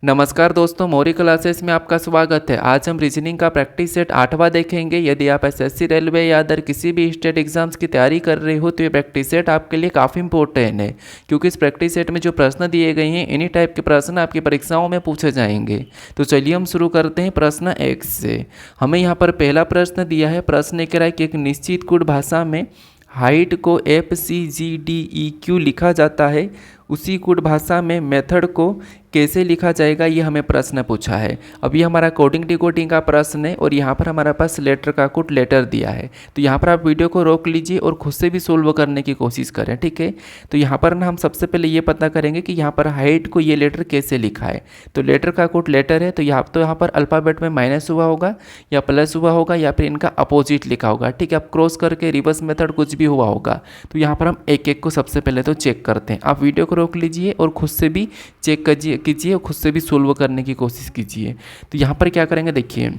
नमस्कार दोस्तों, मौरी क्लासेस में आपका स्वागत है। आज हम रीजनिंग का प्रैक्टिस सेट 8वां देखेंगे। यदि आप एसएससी, रेलवे या अदर किसी भी स्टेट एग्जाम्स की तैयारी कर रहे हो तो ये प्रैक्टिस सेट आपके लिए काफ़ी इंपॉर्टेंट है, क्योंकि इस प्रैक्टिस सेट में जो प्रश्न दिए गए हैं इन्हीं टाइप के प्रश्न आपकी परीक्षाओं में पूछे जाएंगे। तो चलिए हम शुरू करते हैं प्रश्न 1 से। हमें यहाँ पर पहला प्रश्न दिया है। प्रश्न कह रहा है कि एक निश्चित गुण भाषा में हाइट को FCGDEQ लिखा जाता है, उसी गुण भाषा में मेथड को कैसे लिखा जाएगा, ये हमें प्रश्न पूछा है। अभी हमारा कोडिंग डिकोडिंग का प्रश्न है और यहाँ पर हमारे पास लेटर का कुछ लेटर दिया है। तो यहाँ पर आप वीडियो को रोक लीजिए और खुद से भी सोल्व करने की कोशिश करें, ठीक है। तो यहाँ पर ना हम सबसे पहले ये पता करेंगे कि यहाँ पर हाइट को ये लेटर कैसे लिखा है। तो लेटर का कुछ लेटर है, तो यहाँ पर अल्फ़ाबेट में माइनस हुआ होगा या प्लस हुआ होगा या फिर इनका अपोजिट लिखा होगा, ठीक है। अब क्रॉस करके रिवर्स मेथड कुछ भी हुआ होगा। तो यहाँ पर हम एक एक को सबसे पहले तो चेक करते हैं। आप वीडियो को रोक लीजिए और खुद से भी चेक कीजिए और खुद से भी सोल्व करने की कोशिश कीजिए। तो यहाँ पर क्या करेंगे, देखिए,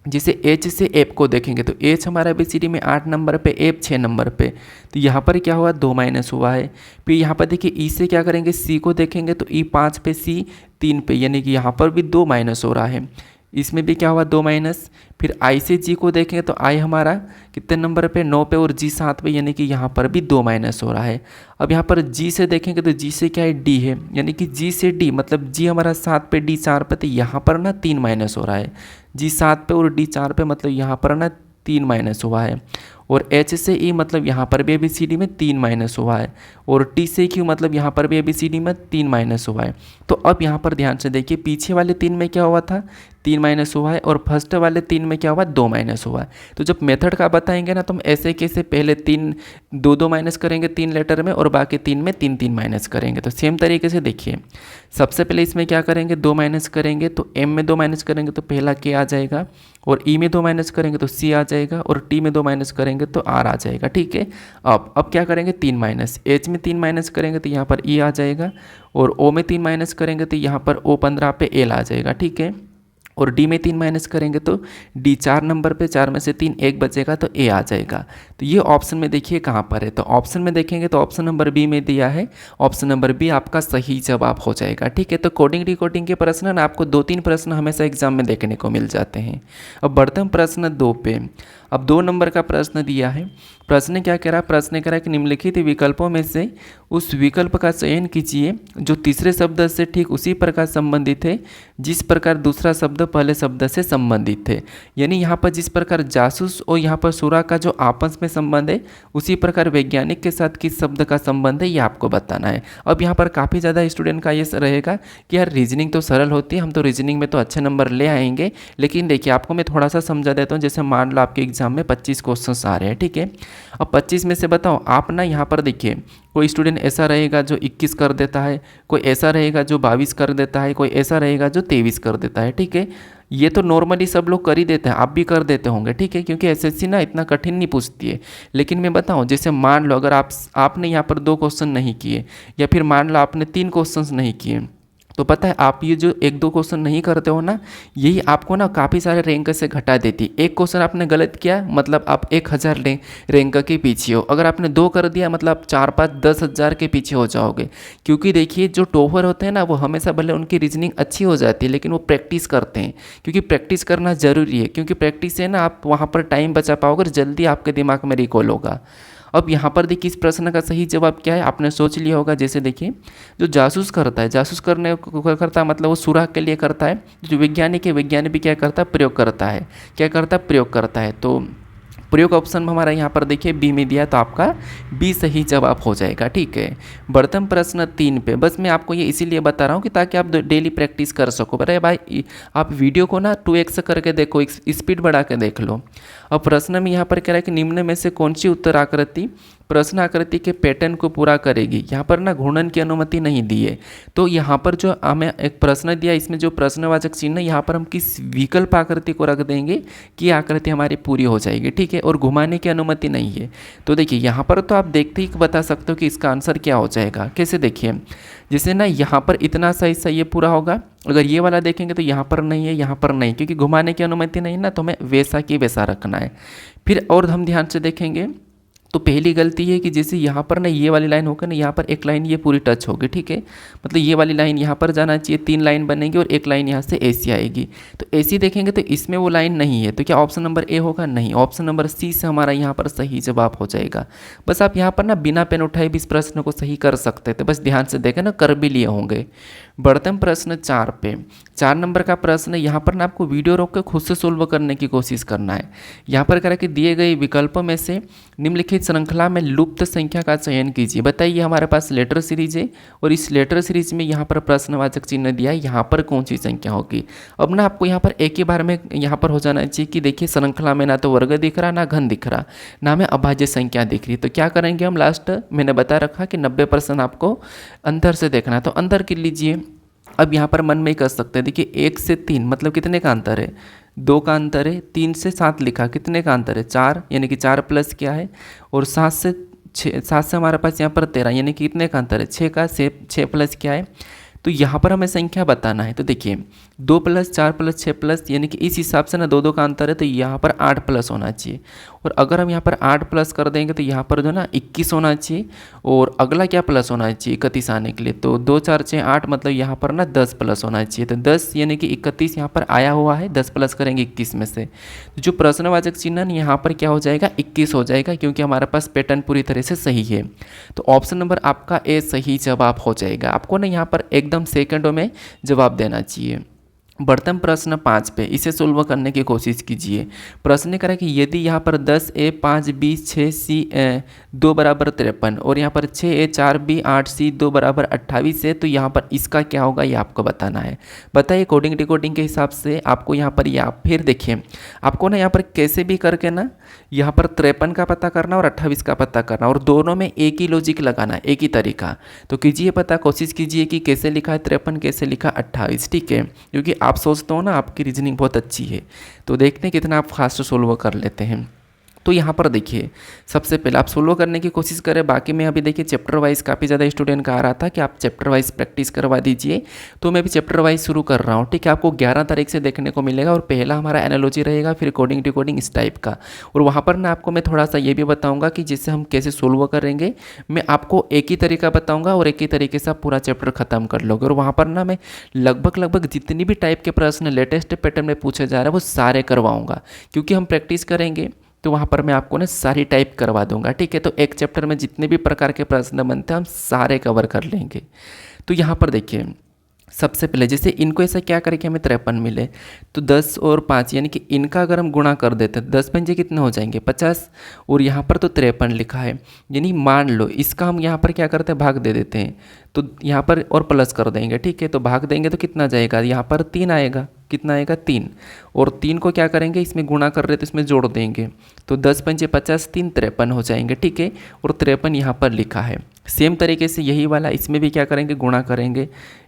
जिसे H से F को देखेंगे तो H हमारा ABCD में 8 नंबर पे, F 6 नंबर पे। तो यहाँ पर क्या हुआ, 2 माइनस हुआ है। फिर यहाँ पर देखिए E से क्या करेंगे, C को देखेंगे तो E 5 पे, C 3 पे, यानी कि यहाँ पर भी 2 माइनस हो रहा है। इसमें भी क्या हुआ, 2 माइनस। फिर I से G को देखेंगे तो I हमारा कितने नंबर पे, 9 पे, और G 7 पे, यानी कि यहाँ पर भी 2 माइनस हो रहा है। अब यहाँ पर G से देखेंगे तो G से क्या है, D है, यानी कि G से D मतलब G हमारा 7 पे, D 4 पे, तो यहाँ पर ना 3 माइनस हो रहा है। G 7 पे और D 4 पे मतलब यहाँ पर ना 3 माइनस हुआ है। और H से E मतलब यहाँ पर भी ABCD में 3 माइनस हुआ है। और T से Q मतलब यहाँ पर भी ABCD में 3 माइनस हुआ है। तो अब यहाँ पर ध्यान से देखिए, पीछे वाले 3 में क्या हुआ था, 3 माइनस हुआ है, और फर्स्ट वाले 3 में क्या हुआ, 2 माइनस हुआ है। तो जब मेथड का बताएंगे ना तो हम ऐसे कैसे पहले 2 माइनस करेंगे 3 लेटर में और बाकी 3 में 3 माइनस करेंगे। तो सेम तरीके से देखिए, सबसे पहले इसमें क्या करेंगे, 2 माइनस करेंगे तो M में 2 माइनस करेंगे तो पहला K आ जाएगा, और E में 2 माइनस करेंगे तो C आ जाएगा, और T में 2 माइनस करेंगे तो R आ जाएगा, ठीक है। अब क्या करेंगे, 3 माइनस, H में 3 माइनस करेंगे तो यहाँ पर E आ जाएगा, और O में 3 माइनस करेंगे तो यहाँ पर O 15 पे L आ जाएगा, ठीक है। और D में 3 माइनस करेंगे तो D 4 नंबर पे, 4 में से 3 1 बचेगा तो A आ जाएगा। तो ये ऑप्शन में देखिए कहाँ पर है, तो ऑप्शन में देखेंगे तो ऑप्शन नंबर B में दिया है। ऑप्शन नंबर B आपका सही जवाब हो जाएगा, ठीक है। तो कोडिंग डिकोडिंग के प्रश्न ना आपको 2-3 प्रश्न हमेशा एग्जाम में देखने को मिल जाते हैं। अब बढ़ते हैं प्रश्न 2 पे। अब 2 नंबर का प्रश्न दिया है। प्रश्न क्या कह रहा है, प्रश्न कह रहा है कि निम्नलिखित विकल्पों में से उस विकल्प का चयन कीजिए जो तीसरे शब्द से ठीक उसी प्रकार संबंधित है जिस प्रकार दूसरा शब्द पहले शब्द से संबंधित है। यानी यहाँ पर जिस प्रकार जासूस और यहाँ पर सुरा का जो आपस में संबंध है, उसी प्रकार वैज्ञानिक के साथ किस शब्द का संबंध है, ये आपको बताना है। अब यहाँ पर काफ़ी ज़्यादा स्टूडेंट का ये रहेगा कि यार रीजनिंग तो सरल होती है, हम तो रीजनिंग में तो अच्छे नंबर ले आएंगे। लेकिन देखिए, आपको मैं थोड़ा सा समझा देता हूँ। जैसे मान लो आपके एग्जाम में 25 क्वेश्चन आ रहे हैं, ठीक है। अब 25 में से बताओ आप ना, यहाँ पर देखिए, कोई स्टूडेंट ऐसा रहेगा जो 21 कर देता है, कोई ऐसा रहेगा जो 22 कर देता है, कोई ऐसा रहेगा जो 23 कर देता है, ठीक है। ये तो नॉर्मली सब लोग कर ही देते हैं, आप भी कर देते होंगे, ठीक है, क्योंकि एसएससी ना इतना कठिन नहीं पूछती है। लेकिन मैं बताऊं, जैसे मान लो अगर आपने यहाँ पर 2 क्वेश्चन नहीं किए, या फिर मान लो आपने 3 क्वेश्चन नहीं किए, तो पता है आप ये जो 1-2 क्वेश्चन नहीं करते हो ना, यही आपको ना काफ़ी सारे रैंक से घटा देती। एक क्वेश्चन आपने गलत किया मतलब आप 1000 रैंक के पीछे हो। अगर आपने 2 कर दिया मतलब 4-5-10,000 के पीछे हो जाओगे। क्योंकि देखिए, जो टॉपर होते हैं ना, वो हमेशा भले उनकी रीजनिंग अच्छी हो जाती है लेकिन वो प्रैक्टिस करते हैं, क्योंकि प्रैक्टिस करना ज़रूरी है। क्योंकि प्रैक्टिस से ना आप वहाँ पर टाइम बचा पाओगे और जल्दी आपके दिमाग में रिकॉल होगा। अब यहाँ पर देखिए, इस प्रश्न का सही जवाब क्या है, आपने सोच लिया होगा। जैसे देखिए, जो जासूस करता है, जासूस करने को करता है मतलब वो सुराग के लिए करता है। जो वैज्ञानिक है, वैज्ञानिक भी क्या करता है, प्रयोग करता है। क्या करता है, प्रयोग करता है। तो प्रयोग ऑप्शन में हमारा यहाँ पर देखिए बी में दिया है, तो आपका बी सही जवाब हो जाएगा, ठीक है। बढ़ते हम प्रश्न 3 पे। बस मैं आपको ये इसीलिए बता रहा हूँ कि ताकि आप डेली प्रैक्टिस कर सको। अरे भाई, आप वीडियो को ना 2x करके देखो, स्पीड बढ़ा के देख लो। अब प्रश्न में यहाँ पर कह रहा है कि निम्न में से कौन सी उत्तर आकृति प्रश्न आकृति के पैटर्न को पूरा करेगी। यहाँ पर ना घूर्णन की अनुमति नहीं दी है। तो यहाँ पर जो हमें एक प्रश्न दिया, इसमें जो प्रश्नवाचक चिन्ह है, यहाँ पर हम किस विकल्प आकृति को रख देंगे कि आकृति हमारी पूरी हो जाएगी, ठीक है। और घुमाने की अनुमति नहीं है। तो देखिए, यहाँ पर तो आप देखते ही बता सकते हो कि इसका आंसर क्या हो जाएगा। कैसे, देखिए, जैसे ना यहाँ पर इतना सही ये पूरा होगा। अगर ये वाला देखेंगे तो यहाँ पर नहीं है, यहाँ पर नहीं, क्योंकि घुमाने की अनुमति नहीं ना, तो हमें वैसा की वैसा रखना है। फिर और हम ध्यान से देखेंगे तो पहली गलती है कि जैसे यहाँ पर ना ये वाली लाइन होकर ना यहाँ पर एक लाइन ये पूरी टच होगी, ठीक है, मतलब ये वाली लाइन यहाँ पर जाना चाहिए, 3 लाइन बनेगी और एक लाइन यहाँ से ऐसी आएगी। तो ऐसी देखेंगे तो इसमें वो लाइन नहीं है, तो क्या ऑप्शन नंबर ए होगा? नहीं, ऑप्शन नंबर सी से हमारा यहाँ पर सही जवाब हो जाएगा। बस आप यहाँ पर ना बिना पेन उठाए भी इस प्रश्न को सही कर सकते थे, बस ध्यान से देखें ना, कर भी लिए होंगे। बढ़ते हैं प्रश्न 4 पे। 4 नंबर का प्रश्न यहाँ पर ना आपको वीडियो रोक के खुद से सोल्व करने की कोशिश करना है। यहाँ पर करें कि दिए गए विकल्पों में से निम्नलिखित श्रृंखला में लुप्त संख्या का चयन कीजिए। बताइए हमारे पास लेटर सीरीज है और इस लेटर सीरीज में यहाँ पर प्रश्नवाचक चिन्ह दिया है, यहाँ पर कौन सी संख्या होगी। अब ना आपको यहाँ पर एक ही बार में यहाँ पर हो जाना चाहिए कि देखिए श्रृंखला में ना तो वर्ग दिख रहा, ना घन दिख रहा, ना हमें अभाज्य संख्या दिख रही। तो क्या करेंगे हम, लास्ट मैंने बता रखा कि 90% आपको अंदर से देखना है, तो अंदर कर लीजिए। अब यहाँ पर मन में ही कर सकते हैं, देखिए 1 से 3 मतलब कितने का अंतर है, 2 का अंतर है। 3 से 7 लिखा, कितने का अंतर है, 4, यानी कि 4 प्लस क्या है, और 7 से 6, 7 से हमारे पास यहाँ पर 13, यानी कि कितने का अंतर है, 6 का, 6 प्लस क्या है। तो यहाँ पर हमें संख्या बताना है, तो देखिए 2 प्लस 4 प्लस 6 प्लस, यानी कि इस हिसाब से ना 2 का अंतर है, तो यहाँ पर 8 प्लस होना चाहिए। और अगर हम यहाँ पर 8 प्लस कर देंगे तो यहाँ पर जो ना 21 होना चाहिए, और अगला क्या प्लस होना चाहिए 31 आने के लिए, तो 2 4 6 8 मतलब यहाँ पर ना 10 प्लस होना चाहिए। तो 10 यानी कि 31 यहाँ पर आया हुआ है, 10 प्लस करेंगे 21 में से, तो जो प्रश्नवाचक चिन्ह यहाँ पर क्या हो जाएगा, 21 हो जाएगा, क्योंकि हमारे पास पैटर्न पूरी तरह से सही है। तो ऑप्शन नंबर आपका ए सही जवाब हो जाएगा। आपको ना यहाँ पर एकदम सेकंडों में जवाब देना चाहिए। बढ़ते हैं प्रश्न 5 पे, इसे सोल्व करने की कोशिश कीजिए। प्रश्न करें कि यदि यहाँ पर 10A 5B 6C 2 बराबर 53 और यहाँ पर 6A 4B 8C 2 बराबर 28 है, तो यहाँ पर इसका क्या होगा ये आपको बताना है। बताइए कोडिंग डिकोडिंग के हिसाब से आपको यहाँ पर या फिर देखिए आपको ना यहाँ पर कैसे भी करके ना यहाँ पर 53 का पता करना और 28 का पता करना, और दोनों में एक ही लॉजिक लगाना, एक ही तरीका। तो कीजिए पता, कोशिश कीजिए कि कैसे लिखा है 53, कैसे लिखा 28, ठीक है, क्योंकि आप सोचते हो ना आपकी रीजनिंग बहुत अच्छी है। तो देखते हैं कितना आप फास्ट सोल्व कर लेते हैं। तो यहाँ पर देखिए सबसे पहले आप सोल्व करने की कोशिश करें। बाकी में अभी देखिए चैप्टर वाइज काफ़ी ज़्यादा स्टूडेंट का आ रहा था कि आप चैप्टर वाइज प्रैक्टिस करवा दीजिए, तो मैं भी चैप्टर वाइज शुरू कर रहा हूँ, ठीक है। आपको 11 तारीख से देखने को मिलेगा, और पहला हमारा एनालॉजी रहेगा, फिर कोडिंग डिकोडिंग इस टाइप का। और वहाँ पर ना आपको मैं थोड़ा सा ये भी बताऊँगा कि जिससे हम कैसे सोल्व करेंगे। मैं आपको एक ही तरीका बताऊँगा और एक ही तरीके से आप पूरा चैप्टर खत्म कर लोगे। और वहाँ पर ना मैं लगभग जितनी भी टाइप के प्रश्न लेटेस्ट पैटर्न में पूछे जा रहे हैं वो सारे करवाऊँगा, क्योंकि हम प्रैक्टिस करेंगे तो वहाँ पर मैं आपको ना सारी टाइप करवा दूंगा, ठीक है। तो एक चैप्टर में जितने भी प्रकार के प्रश्न बनते हैं हम सारे कवर कर लेंगे। तो यहाँ पर देखिए सबसे पहले जैसे इनको ऐसा क्या करें हमें 53 मिले, तो 10 और 5 यानी कि इनका अगर हम गुणा कर देते हैं 10 पंजे कितने हो जाएंगे 50, और यहाँ पर तो 53 लिखा है, यानी मान लो इसका हम यहाँ पर क्या करते हैं भाग दे देते हैं, तो यहाँ पर और प्लस कर देंगे, ठीक है। तो भाग देंगे तो कितना जाएगा, यहाँ पर 3 आएगा, कितना आएगा 3, और 3 को क्या करेंगे इसमें गुणा कर रहे तो इसमें जोड़ देंगे, तो 10 पंजे 50, 3 53 हो जाएंगे, ठीक है। और 53 यहाँ पर लिखा है। सेम तरीके से यही वाला इसमें भी क्या करेंगे गुणा करेंगे,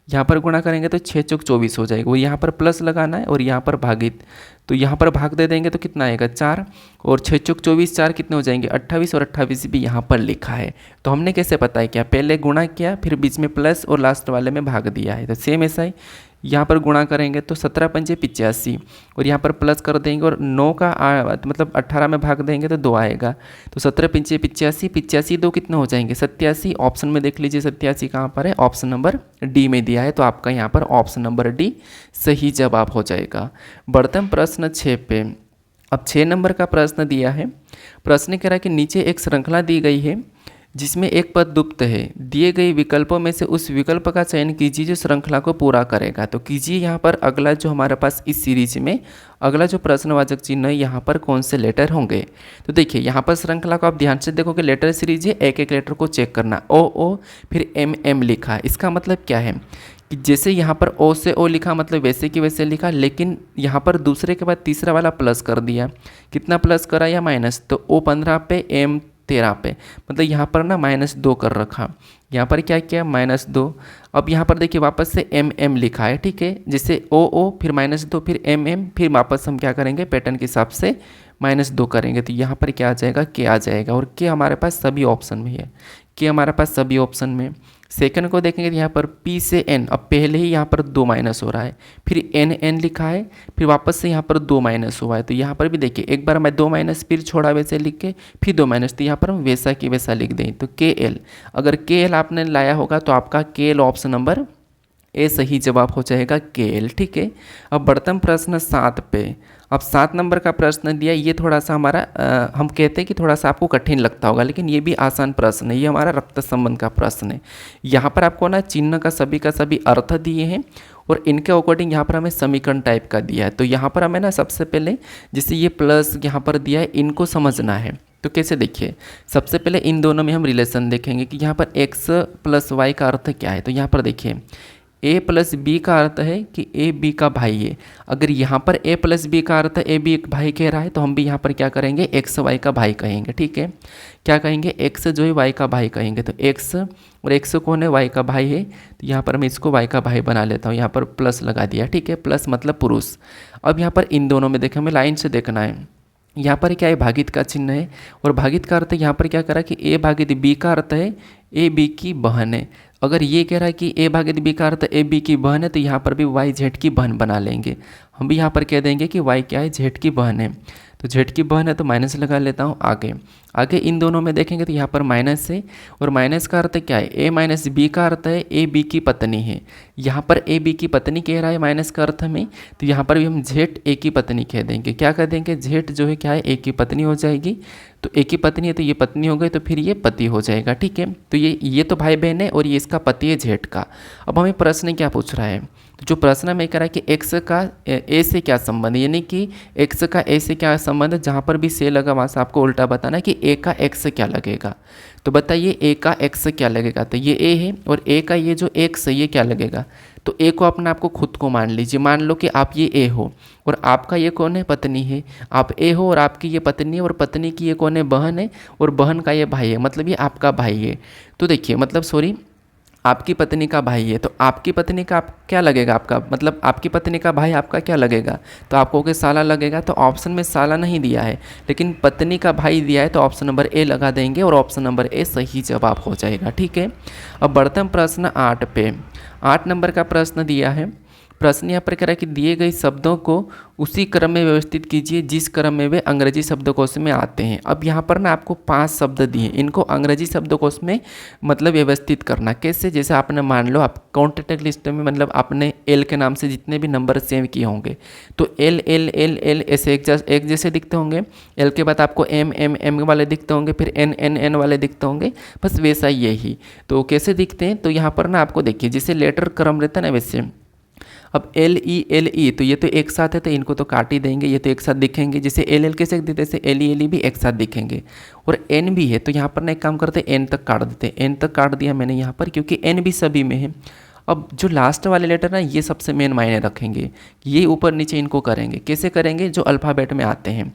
यहाँ पर गुणा करेंगे तो 6 चौक 24 हो जाएगा, वो यहाँ पर प्लस लगाना है और यहाँ पर भागित, तो यहाँ पर भाग दे देंगे तो कितना आएगा 4, और 6 चौक 24, 4 कितने हो जाएंगे 28, और 28 भी यहाँ पर लिखा है। तो हमने कैसे पता है क्या, पहले गुणा किया फिर बीच में प्लस और लास्ट वाले में भाग दिया है। तो सेम ऐसा ही यहाँ पर गुणा करेंगे तो 17 पंजे 85, और यहाँ पर प्लस कर देंगे और 9 का मतलब 18 में भाग देंगे तो 2 आएगा, तो 17 पंजे 85, 85 2 कितने हो जाएंगे 87। ऑप्शन में देख लीजिए 87 कहाँ पर है, ऑप्शन नंबर डी में दिया है, तो आपका यहाँ पर ऑप्शन नंबर डी सही जवाब हो जाएगा। बढ़ते हैं प्रश्न 6 पे। अब 6 नंबर का प्रश्न दिया है। प्रश्न कह रहा है कि नीचे एक श्रृंखला दी गई है जिसमें एक पद गुप्त है, दिए गए विकल्पों में से उस विकल्प का चयन कीजिए जो श्रृंखला को पूरा करेगा। तो कीजिए यहाँ पर अगला जो हमारे पास इस सीरीज में अगला जो प्रश्नवाचक चिन्ह है यहाँ पर कौन से लेटर होंगे। तो देखिए यहाँ पर श्रृंखला को आप ध्यान से देखोगे लेटर सीरीज है, एक एक लेटर को चेक करना, ओ फिर एम लिखा है। इसका मतलब क्या है कि जैसे यहाँ पर ओ से ओ लिखा मतलब वैसे की वैसे लिखा, लेकिन यहाँ पर दूसरे के बाद तीसरा वाला प्लस कर दिया, कितना प्लस करा या माइनस, तो ओ 15 पे एम 13 पे, मतलब यहाँ पर ना -2 कर रखा, यहाँ पर क्या किया -2। अब यहाँ पर देखिए वापस से एम लिखा है, ठीक है, जैसे ओ फिर -2 फिर एम फिर वापस हम क्या करेंगे पैटर्न के हिसाब से -2 करेंगे, तो यहाँ पर क्या आ जाएगा के आ जाएगा, और के हमारे पास सभी ऑप्शन में है, के हमारे पास सभी ऑप्शन में। सेकंड को देखेंगे तो यहाँ पर P से N, अब पहले ही यहाँ पर 2 माइनस हो रहा है, फिर N लिखा है, फिर वापस से यहाँ पर 2 माइनस हुआ है। तो यहाँ पर भी देखिए एक बार मैं 2 माइनस फिर छोड़ा वैसे लिख के, फिर 2 माइनस, तो यहाँ पर हम वैसा की वैसा लिख दें। तो KL, अगर KL आपने लाया होगा तो आपका KL ऑप्शन नंबर ए सही जवाब हो जाएगा KL। ठीक है, अब बढ़ते हैं प्रश्न 7 पे। अब 7 नंबर का प्रश्न दिया, ये थोड़ा सा हमारा हम कहते हैं कि थोड़ा सा आपको कठिन लगता होगा, लेकिन ये भी आसान प्रश्न है। ये हमारा रक्त संबंध का प्रश्न है। यहाँ पर आपको ना चिन्ह का सभी अर्थ दिए हैं और इनके अकॉर्डिंग यहाँ पर हमें समीकरण टाइप का दिया है। तो यहाँ पर हमें ना सबसे पहले जैसे ये प्लस यहाँ पर दिया है, इनको समझना है। तो कैसे देखिए, सबसे पहले इन दोनों में हम रिलेशन देखेंगे कि यहाँ पर x प्लस वाई का अर्थ क्या है। तो यहाँ पर देखिए a प्लस बी का अर्थ है कि a b का भाई है। अगर यहाँ पर a प्लस बी का अर्थ a b एक भाई कह रहा है तो हम भी यहाँ पर क्या करेंगे, x y का भाई कहेंगे। ठीक है, क्या कहेंगे, x जो है y का भाई कहेंगे। तो x और x कौन है, y का भाई है। तो यहाँ पर मैं इसको y का भाई बना लेता हूँ, यहाँ पर प्लस लगा दिया। ठीक है, प्लस मतलब पुरुष। अब यहाँ पर इन दोनों में देखें, हमें लाइन से देखना है। यहाँ पर क्या है, भागित का चिन्ह है और भागित का अर्थ यहाँ पर क्या करा कि a भागित b का अर्थ है a b की बहन है। अगर ये कह रहा है कि a भागित b का अर्थ a b की बहन है तो यहाँ पर भी y z की बहन बना लेंगे। हम भी यहाँ पर कह देंगे कि y क्या है, z की बहन है। तो z की बहन है तो माइनस लगा लेता हूँ। आगे इन दोनों में देखेंगे तो यहाँ पर माइनस है और माइनस का अर्थ क्या है, a माइनस बी का अर्थ है a b की पत्नी है। यहाँ पर a b की पत्नी कह रहा है माइनस का अर्थ में, तो यहाँ पर भी हम z a की पत्नी कह देंगे। क्या कह देंगे, z जो है क्या है, a की पत्नी हो जाएगी। तो a की पत्नी है तो ये पत्नी हो गई, तो फिर ये पति हो जाएगा। ठीक है, तो ये तो भाई बहन है और ये इसका पति है z का। अब हमें प्रश्न क्या पूछ रहा है, तो जो प्रश्न में कह रहा है कि x का a से क्या संबंध है, यानी कि x का a से क्या संबंध है। जहाँ पर भी से लगा वहाँ से आपको उल्टा बताना है कि a का x से क्या लगेगा। तो बताइए a का x से क्या लगेगा, तो ये a है और a का ये जो x है ये क्या लगेगा। तो a को अपने आप को खुद को मान लीजिए, मान लो कि आप ये a हो और आपका ये कौन है, पत्नी है। आप a हो और आपकी ये पत्नी है और पत्नी की ये कौन है, बहन है और बहन का ये भाई है, मतलब ये आपका भाई है। तो देखिए मतलब सॉरी, आपकी पत्नी का भाई है, तो आपकी पत्नी का आप क्या लगेगा, आपका मतलब आपकी पत्नी का भाई आपका क्या लगेगा। तो आपको कि साला लगेगा, तो ऑप्शन में साला नहीं दिया है लेकिन पत्नी का भाई दिया है, तो ऑप्शन नंबर ए लगा देंगे और ऑप्शन नंबर ए सही जवाब हो जाएगा। ठीक है, अब बढ़ते हैं प्रश्न 8 पे। 8 नंबर का प्रश्न दिया है। प्रश्न यहाँ पर कह रहा है कि दिए गए शब्दों को उसी क्रम में व्यवस्थित कीजिए जिस क्रम में वे अंग्रेजी शब्दकोश में आते हैं। अब यहाँ पर ना आपको 5 शब्द दिए, इनको अंग्रेजी शब्दकोश में मतलब व्यवस्थित करना। कैसे, जैसे आपने मान लो आप कॉन्टैक्ट लिस्ट में मतलब आपने एल के नाम से जितने भी नंबर सेव किए होंगे तो एल एल एल एल ऐसे एक जैसे दिखते होंगे। एल के बाद आपको एम एम एम वाले दिखते होंगे, फिर एन एन एन वाले दिखते होंगे, बस वैसा यही। तो कैसे दिखते हैं, तो यहाँ पर ना आपको देखिए जैसे लेटर क्रम रहता है ना वैसे। अब एल ई तो ये तो एक साथ है तो इनको तो काट ही देंगे, ये तो एक साथ दिखेंगे। जैसे एल एल कैसे दिखते, जैसे एल ई भी एक साथ दिखेंगे। और एन भी है तो यहाँ पर ना एक काम करते हैं, एन तक काट देते हैं। एन तक काट दिया मैंने यहाँ पर, क्योंकि एन भी सभी में है। अब जो लास्ट वाले लेटर ना ये सबसे मेन मायने रखेंगे, ये ऊपर नीचे इनको करेंगे। कैसे करेंगे, जो अल्फ़ाबेट में आते हैं।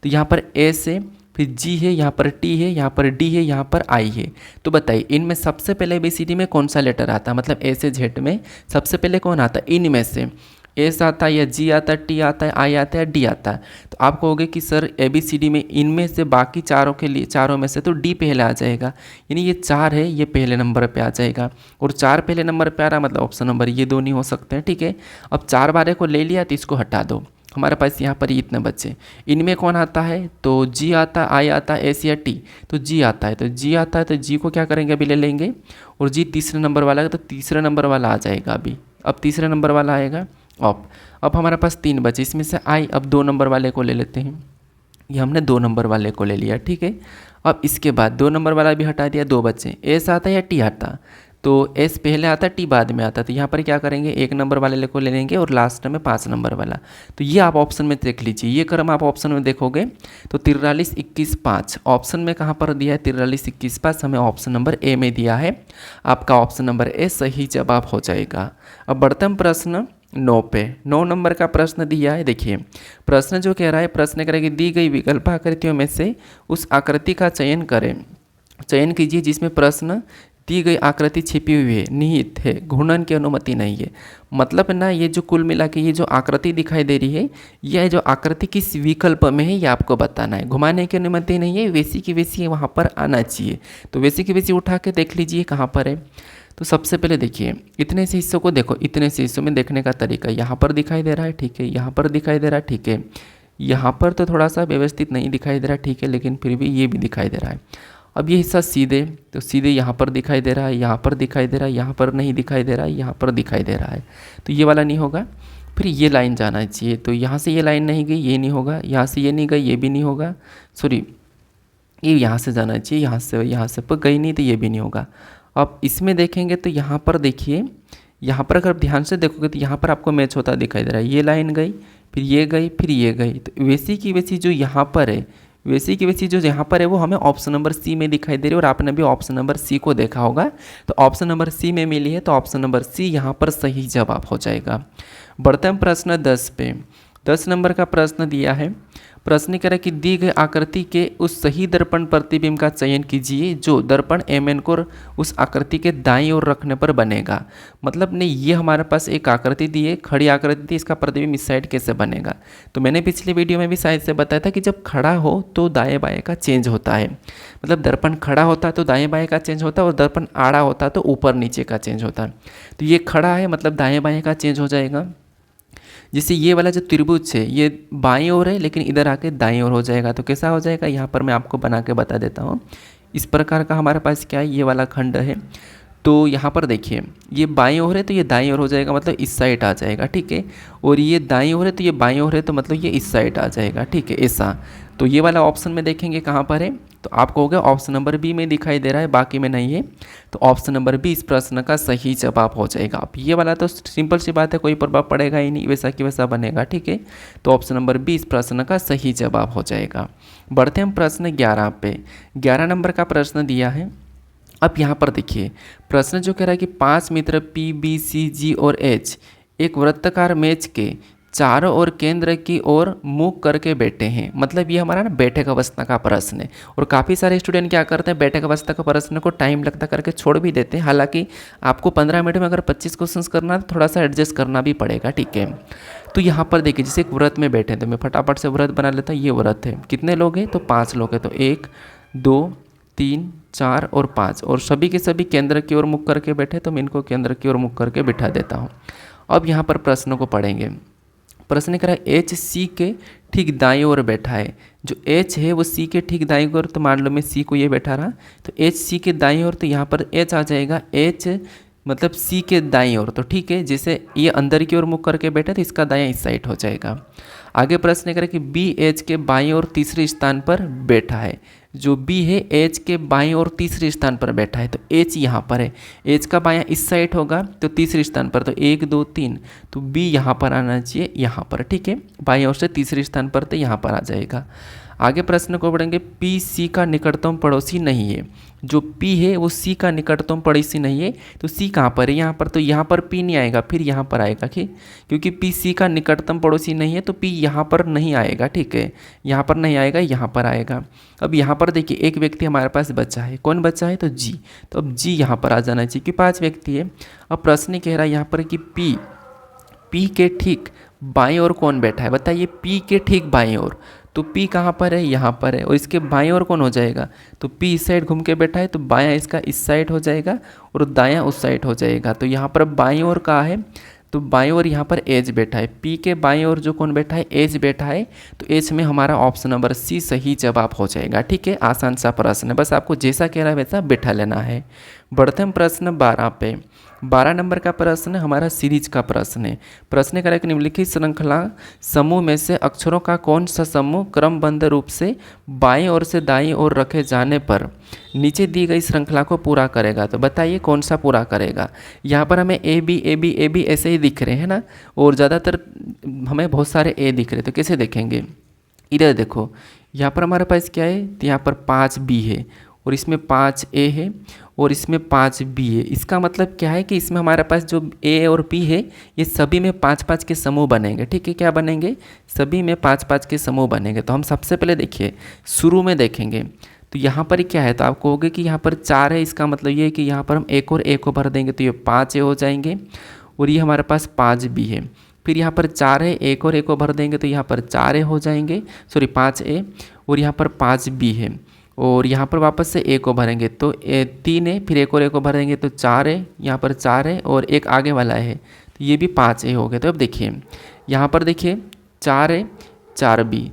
तो यहाँ पर ए से फिर जी है, यहाँ पर टी है, यहाँ पर डी है, यहाँ पर आई है। तो बताइए इनमें सबसे पहले ABCD में कौन सा लेटर आता है, मतलब ए से जेड में सबसे पहले कौन आता है, इनमें से एस आता है या जी आता है, टी आता है, आई आता है, डी आता है। तो आप कहोगे कि सर ABCD में इनमें से बाकी चारों के लिए, चारों में से तो डी पहले आ जाएगा, यानी ये 4 है ये पहले नंबर पे आ जाएगा। और 4 पहले नंबर पे आ रहा मतलब ऑप्शन नंबर ये दो नहीं हो सकते हैं। ठीक है, अब 4 बारे को ले लिया तो इसको हटा दो, हमारे पास यहाँ पर इतने बच्चे। इनमें कौन आता है, तो जी आता है, आई आता है, एस या टी। तो जी आता है, तो जी आता है तो जी को क्या करेंगे, अभी ले लेंगे। और जी तीसरे नंबर वाला है तो तीसरे नंबर वाला आ जाएगा अभी। अब तीसरे नंबर वाला आएगा ऑप। अब हमारे पास 3 बचे, इसमें से आई अब 2 नंबर वाले को ले लेते हैं। ये हमने 2 नंबर वाले को ले लिया। ठीक है, अब इसके बाद 2 नंबर वाला भी हटा दिया, 2 बचे। एस आता है या टी आता, तो एस पहले आता टी बाद में आता। तो यहाँ पर क्या करेंगे, 1 नंबर वाले को ले लेंगे और लास्ट में 5 नंबर वाला। तो ये आप ऑप्शन में देख लीजिए, ये क्रम आप ऑप्शन में देखोगे तो 43 21 5 ऑप्शन में कहाँ पर दिया है, 43 21 5 हमें ऑप्शन नंबर ए में दिया है। आपका ऑप्शन नंबर ए सही जवाब हो जाएगा। अब बढ़ते हैं प्रश्न 9 पे। 9 नंबर का प्रश्न दिया है। देखिए प्रश्न जो कह रहा है, प्रश्न करें कि दी गई विकल्प आकृतियों में से उस आकृति का चयन करें। चयन कीजिए जिसमें प्रश्न दी गई आकृति छिपी हुई है, निहित है, घूर्णन की अनुमति नहीं है। मतलब ना ये जो कुल मिला के ये जो आकृति दिखाई दे रही है, यह जो आकृति किस विकल्प में है ये आपको बताना है। घुमाने की अनुमति नहीं है, वैसी की वैसी वहाँ पर आना चाहिए। तो वैसी की वैसी उठा के देख लीजिए कहाँ पर है। तो सबसे पहले देखिए इतने से हिस्सों को देखो, इतने से हिस्सों में देखने का तरीका यहाँ पर दिखाई दे रहा है, ठीक है, यहाँ पर दिखाई दे रहा है, ठीक है, यहाँ पर तो थोड़ा सा व्यवस्थित नहीं दिखाई दे रहा है, ठीक है, लेकिन फिर भी ये भी दिखाई दे रहा है। अब ये हिस्सा सीधे, तो सीधे यहाँ पर दिखाई दे रहा है, यहाँ पर दिखाई दे रहा है, यहाँ पर नहीं दिखाई दे रहा है, यहाँ पर दिखाई दे रहा है, तो ये वाला नहीं होगा। फिर ये लाइन जाना चाहिए, तो यहाँ से ये लाइन नहीं गई, ये नहीं होगा, यहाँ से ये नहीं गई, ये भी नहीं होगा, सॉरी ये यहाँ से जाना चाहिए, यहाँ से पर गई नहीं, तो ये भी नहीं होगा। अब इसमें देखेंगे तो यहाँ पर देखिए, यहाँ पर अगर ध्यान से देखोगे तो यहाँ पर आपको मैच होता दिखाई दे रहा है, ये लाइन गई, फिर ये गई, फिर ये गई, तो वैसी की वैसी जो यहाँ पर है, वैसी की वैसी जो यहाँ पर है वो हमें ऑप्शन नंबर सी में दिखाई दे रही है। और आपने भी ऑप्शन नंबर सी को देखा होगा, तो ऑप्शन नंबर सी में मिली है, तो ऑप्शन नंबर सी यहाँ पर सही जवाब हो जाएगा। बढ़ते हैं प्रश्न 10 पे। 10 नंबर का प्रश्न दिया है, प्रश्न कह रहा है कि दी गई आकृति के उस सही दर्पण प्रतिबिंब का चयन कीजिए जो दर्पण एमएन को उस आकृति के दाईं ओर रखने पर बनेगा। मतलब नहीं, ये हमारे पास एक आकृति दी है, खड़ी आकृति थी, इसका प्रतिबिंब इस साइड कैसे बनेगा। तो मैंने पिछले वीडियो में भी शायद से बताया था कि जब खड़ा हो तो दाएं बाएं का चेंज होता है, मतलब दर्पण खड़ा होता है तो दाएं बाएं का चेंज होता है, और दर्पण आड़ा होता है तो ऊपर नीचे का चेंज होता है। तो ये खड़ा है मतलब दाएं बाएं का चेंज हो जाएगा। जैसे ये वाला जो त्रिभुज है ये बाईं ओर है, लेकिन इधर आके दाईं ओर हो जाएगा, तो कैसा हो जाएगा, यहाँ पर मैं आपको बना के बता देता हूँ। इस प्रकार का हमारे पास क्या है, ये वाला खंड है, तो यहाँ पर देखिए ये बाईं ओर है तो ये दाईं ओर हो जाएगा, मतलब इस साइड आ जाएगा, ठीक है। और ये दाईं ओर है तो ये बाईं ओर है, तो मतलब ये इस साइड आ जाएगा, ठीक है, ऐसा। तो ये वाला ऑप्शन में देखेंगे कहाँ पर है, तो आप कहोगे ऑप्शन नंबर बी में दिखाई दे रहा है, बाकी में नहीं है, तो ऑप्शन नंबर बी इस प्रश्न का सही जवाब हो जाएगा। अब ये वाला तो सिंपल सी बात है, कोई प्रभाव पड़ेगा ही नहीं, वैसा कि वैसा बनेगा, ठीक है। तो ऑप्शन नंबर बी इस प्रश्न का सही जवाब हो जाएगा। बढ़ते हैं हम प्रश्न 11 पे। 11 नंबर का प्रश्न दिया है। अब यहाँ पर देखिए प्रश्न जो कह रहा है कि 5 मित्र पी बी सी जी और एच एक वृत्ताकार मेज के चारों ओर केंद्र की ओर मुख करके बैठे हैं। मतलब ये हमारा ना बैठक अवस्था का प्रश्न है, और काफ़ी सारे स्टूडेंट क्या करते हैं, बैठक अवस्था का प्रश्न को टाइम लगता करके छोड़ भी देते हैं। हालांकि आपको 15 मिनट में अगर 25 क्वेश्चंस करना है तो थोड़ा सा एडजस्ट करना भी पड़ेगा, ठीक है। तो यहाँ पर देखिए जैसे एक व्रत में बैठे हैं, तो मैं फटाफट से व्रत बना लेता हूँ। ये व्रत है, कितने लोग हैं, तो 5 लोग हैं, तो 1 2 3 4 और 5, और सभी के सभी केंद्र की ओर मुख करके बैठे, तो मैं इनको केंद्र की ओर मुख करके बिठा देता हूँ। अब यहाँ पर प्रश्नों को पढ़ेंगे। प्रश्न करा एच सी के ठीक दाईं ओर बैठा है। जो एच है वो सी के ठीक दाईं ओर, तो मान लो मैं सी को ये बैठा रहा, तो एच सी के दाईं ओर, तो यहाँ पर एच आ जाएगा, एच मतलब सी के दाईं ओर, तो ठीक है। जैसे ये अंदर की ओर मुख करके बैठा, तो इसका दायां इस साइड हो जाएगा। आगे प्रश्न करें कि बी एच के बाईं ओर तीसरे स्थान पर बैठा है। जो बी है एच के बाईं ओर तीसरे स्थान पर बैठा है, तो एच यहाँ पर है, एच का बायां इस साइड होगा, तो तीसरे स्थान पर, तो 1 2 3, तो बी यहाँ पर आना चाहिए, यहाँ पर, ठीक है। बाईं ओर से तीसरे स्थान पर, तो यहाँ पर आ जाएगा। आगे प्रश्न को पढ़ेंगे, पी सी का निकटतम पड़ोसी नहीं है। जो पी है वो सी का निकटतम पड़ोसी नहीं है, तो सी कहाँ पर है, यहाँ पर, तो यहाँ पर पी नहीं आएगा, फिर यहाँ पर आएगा, ठीक, क्योंकि पी सी का निकटतम पड़ोसी नहीं है, तो पी यहाँ पर नहीं आएगा, ठीक है, यहाँ पर नहीं आएगा, यहाँ पर आएगा। अब यहाँ पर देखिए एक व्यक्ति हमारे पास बचा है, कौन बचा है, तो जी, तो अब जी यहाँ पर आ जाना चाहिए कि 5 व्यक्ति है। अब प्रश्न कह रहा है यहाँ पर कि पी के ठीक बाएं ओर कौन बैठा है, बताइए, पी के ठीक बाएं ओर, तो P कहाँ पर है, यहाँ पर है, और इसके बाएं ओर कौन हो जाएगा, तो P इस साइड घूम के बैठा है, तो बायां इसका इस साइड हो जाएगा और दायां उस साइड हो जाएगा। तो यहाँ पर बाईं ओर कहाँ है, तो बाईं ओर यहाँ पर एच बैठा है, P के बाईं ओर जो कौन बैठा है, एच बैठा है, तो एच में हमारा ऑप्शन नंबर सी सही जवाब हो जाएगा, ठीक है। आसान सा प्रश्न है, बस आपको जैसा कह रहा है वैसा बैठा लेना है। बढ़ते हम प्रश्न 12 पे। 12 नंबर का प्रश्न हमारा सीरीज का प्रश्न है। प्रश्न करें कि निम्नलिखित श्रृंखला समूह में से अक्षरों का कौन सा समूह क्रमबद्ध रूप से बाईं ओर से दाईं ओर रखे जाने पर नीचे दी गई श्रृंखला को पूरा करेगा। तो बताइए कौन सा पूरा करेगा। यहाँ पर हमें ए बी ऐसे ही दिख रहे हैं ना, और ज़्यादातर हमें बहुत सारे ए दिख रहे हैं, तो कैसे देखेंगे, इधर देखो, यहाँ पर हमारे पास क्या है, तो यहाँ पर 5 बी है, और इसमें 5 ए है, और इसमें 5 बी है। इसका मतलब क्या है कि इसमें हमारे पास जो ए और बी है ये सभी में 5-5 के समूह बनेंगे, ठीक है। क्या बनेंगे, सभी में 5-5 के समूह बनेंगे। तो हम सबसे पहले देखिए शुरू में देखेंगे, तो यहाँ पर क्या है, तो आप कहोगे कि यहाँ पर 4 है, इसका मतलब ये है कि यहाँ पर हम एक और ए को भर देंगे, तो ये 5 ए हो जाएंगे, और ये हमारे पास 5 बी है। फिर यहाँ पर 4 है, एक और ए को भर देंगे, तो यहाँ पर 4 ए हो जाएंगे, सॉरी 5 ए, और यहाँ पर 5 बी है, और यहाँ पर वापस से ए को भरेंगे तो 3 है, फिर एक और ए को भरेंगे तो 4 है, यहाँ पर 4 है और एक आगे वाला है तो ये भी 5 ए हो गए। तो अब देखिए यहाँ पर देखिए 4 है, 4 बी,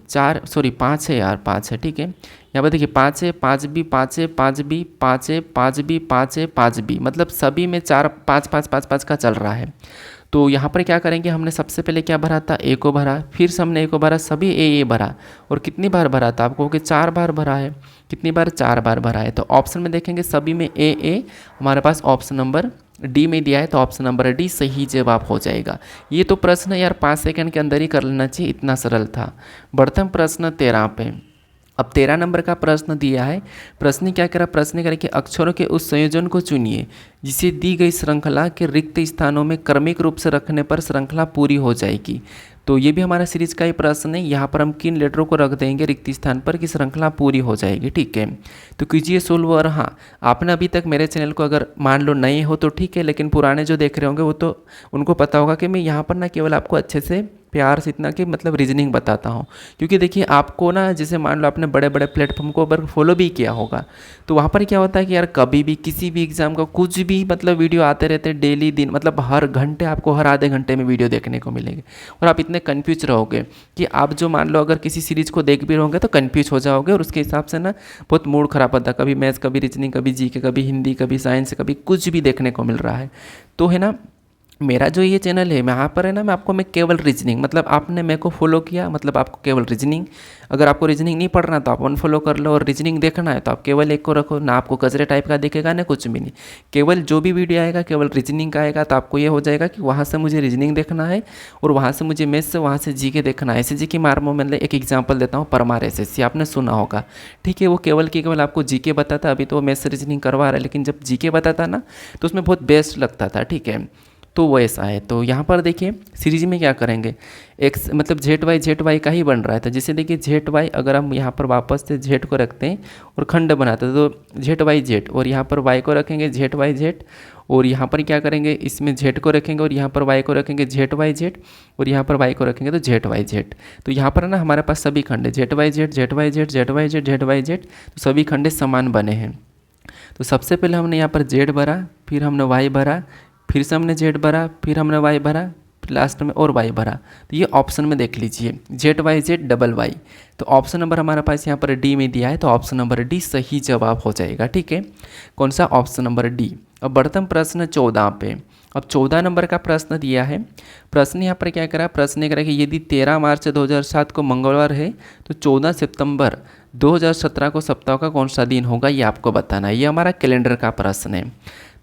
5 है यार, 5 है, ठीक है। यहाँ पर देखिए 5 है, 5 बी, 5 है, 5 बी, 5 है, 5 बी, 5 है, 5 बी, मतलब सभी में 4 5 5 5 5 का चल रहा है। तो यहाँ पर क्या करेंगे, हमने सबसे पहले क्या भरा था, ए को भरा, फिर से हमने ए को भरा, सभी ए भरा। और कितनी बार भरा था, आपको कि 4 बार भरा है। कितनी बार, 4 बार भरा है। तो ऑप्शन में देखेंगे सभी में ए हमारे पास ऑप्शन नंबर डी में दिया है, तो ऑप्शन नंबर डी सही जवाब हो जाएगा। ये तो प्रश्न यार 5 सेकंड के अंदर ही कर लेना चाहिए, इतना सरल था। बढ़ते हम प्रश्न 13 पे। अब 13 नंबर का प्रश्न दिया है। प्रश्न क्या करा, प्रश्न करें कि अक्षरों के उस संयोजन को चुनिए जिसे दी गई श्रृंखला के रिक्त स्थानों में क्रमिक रूप से रखने पर श्रृंखला पूरी हो जाएगी। तो ये भी हमारा सीरीज का ही प्रश्न है। यहाँ पर हम किन लेटरों को रख देंगे रिक्त स्थान पर कि श्रृंखला पूरी हो जाएगी, ठीक है। तो कीजिए सोल्व। और हाँ, आपने अभी तक मेरे चैनल को अगर मान लो नए हो तो ठीक है, लेकिन पुराने जो देख रहे होंगे वो तो उनको पता होगा कि मैं यहाँ पर ना केवल आपको अच्छे से प्यार से इतना कि मतलब रीजनिंग बताता हूँ। क्योंकि देखिए आपको ना, जैसे मान लो आपने बड़े बड़े प्लेटफॉर्म को अगर फॉलो भी किया होगा तो वहाँ पर क्या होता है कि यार कभी भी किसी भी एग्जाम का कुछ भी मतलब वीडियो आते रहते हैं डेली दिन, मतलब हर घंटे आपको हर आधे घंटे में वीडियो देखने को मिलेंगे। और आप इतने कन्फ्यूज रहोगे कि आप जो मान लो अगर किसी सीरीज़ को देख भी रहोगे तो कन्फ्यूज हो जाओगे, और उसके हिसाब से ना बहुत मूड खराब होता है। कभी मैथ्स, कभी रीजनिंग, कभी जीके, कभी हिंदी, कभी साइंस, कभी कुछ भी देखने को मिल रहा है। तो है ना, मेरा जो ये चैनल है यहाँ पर है ना, मैं केवल रीजनिंग, मतलब आपने मेरे को फॉलो किया मतलब आपको केवल रीजनिंग। अगर आपको रीजनिंग नहीं पढ़ना तो आप अनफॉलो कर लो, और रीजनिंग देखना है तो आप केवल एक को रखो, ना आपको कचरे टाइप का दिखेगा ना कुछ भी नहीं। केवल जो भी वीडियो आएगा केवल रीजनिंग का आएगा। तो आपको ये हो जाएगा कि वहाँ से मुझे रीजनिंग देखना है और वहाँ से मुझे मैथ्स से, वहाँ से जीके देखना है। SSG की मार्मो मतलब एक एग्जाम्पल देता हूँ, परमार SSC आपने सुना होगा, ठीक है। वो केवल आपको जीके बताता, अभी तो मैथ्स रीजनिंग करवा रहा है, लेकिन जब जीके बताता ना तो उसमें बहुत बेस्ट लगता था, ठीक है। तो वो ऐसा है। तो यहाँ पर देखिए सीरीज में क्या करेंगे, एक्स मतलब ZY का ही बन रहा है। तो जैसे देखिए ZY, अगर हम यहाँ पर वापस से Z को रखते हैं और खंड बनाते हैं तो ZYZ, और यहाँ पर Y को रखेंगे ZYZ, और यहाँ पर क्या करेंगे, इसमें Z को रखेंगे और यहाँ पर Y को रखेंगे ZYZ, और यहाँ पर Y को रखेंगे तो ZYZ। तो यहाँ पर ना हमारे पास सभी खंड ZYZ, तो सभी खंडे समान बने हैं। तो सबसे पहले हमने यहाँ पर Z भरा, फिर हमने Y भरा, फिर से हमने Z भरा, फिर हमने Y भरा, फिर लास्ट में और Y भरा। तो ये ऑप्शन में देख लीजिए ZYZ Y। तो ऑप्शन नंबर हमारे पास यहाँ पर डी में दिया है, तो ऑप्शन नंबर डी सही जवाब हो जाएगा, ठीक है। कौन सा, ऑप्शन नंबर डी। अब बढ़ते हम प्रश्न 14 पे। अब 14 नंबर का प्रश्न दिया है। प्रश्न यहाँ पर क्या करा, प्रश्न ये करा कि यदि 13 मार्च 2007 को मंगलवार है तो 14 सितंबर 2017 को सप्ताह का कौन सा दिन होगा, ये आपको बताना है। ये हमारा कैलेंडर का प्रश्न है।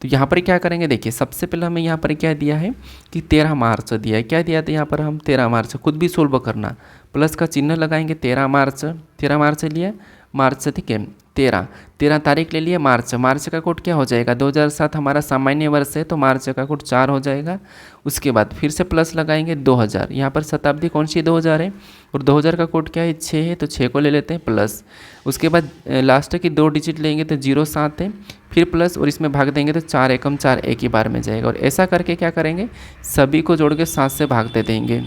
तो यहाँ पर क्या करेंगे, देखिए सबसे पहले हमें यहाँ पर क्या दिया है कि 13 मार्च दिया है। क्या दिया था यहाँ पर, हम 13 मार्च खुद भी सोल्व करना, प्लस का चिन्ह लगाएंगे। 13 मार्च लिया, मार्च, ठीक है। 13 तारीख ले लिए, मार्च का कोड क्या हो जाएगा, 2007 हमारा सामान्य वर्ष है तो मार्च का कोड 4 हो जाएगा। उसके बाद फिर से प्लस लगाएंगे 2000, यहाँ पर शताब्दी कौन सी 2000 है, और 2000 का कोड क्या है 6 है, तो 6 को ले लेते हैं प्लस। उसके बाद लास्ट की 2 डिजिट लेंगे तो 07 है, फिर प्लस और इसमें भाग देंगे तो 4 एकम 4 एक ही बार में जाएगा। और ऐसा करके क्या करेंगे, सभी को जोड़ के 7 से भाग दे देंगे।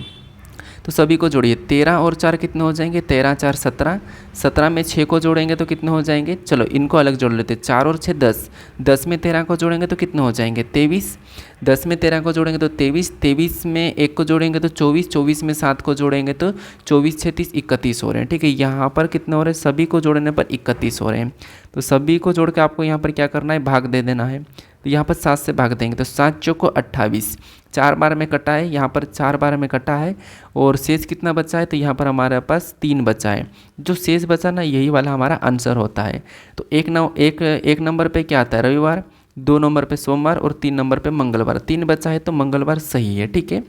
तो सभी को जोड़िए, 13 और 4 कितने हो जाएंगे, 13 4 17, 17 में 6 को जोड़ेंगे तो कितने हो जाएंगे, चलो इनको अलग जोड़ लेते, 4 और 6 10, 10 में 13 को जोड़ेंगे तो कितने हो जाएंगे 23, 10 में 13 को जोड़ेंगे तो 23, 23 में 1 को जोड़ेंगे तो 24, 24 में 7 को जोड़ेंगे तो 24 36 31 हो रहे हैं, ठीक है। यहाँ पर कितने हो रहे हैं, सभी को जोड़ने पर 31 हो रहे हैं। तो सभी को जोड़ के आपको यहाँ पर क्या करना है, भाग दे देना है। तो यहाँ पर 7 से भाग देंगे तो 7 चौको 28, 4 बार में कटा है, यहाँ पर 4 बार में कटा है, और शेष कितना बचा है, तो यहाँ पर हमारे पास 3 बचा है। जो शेष बचा ना, यही वाला हमारा आंसर होता है। तो एक नंबर पे क्या आता है, रविवार, 2 नंबर पे सोमवार, और 3 नंबर पे मंगलवार। 3 बचा है तो मंगलवार सही है, ठीक है।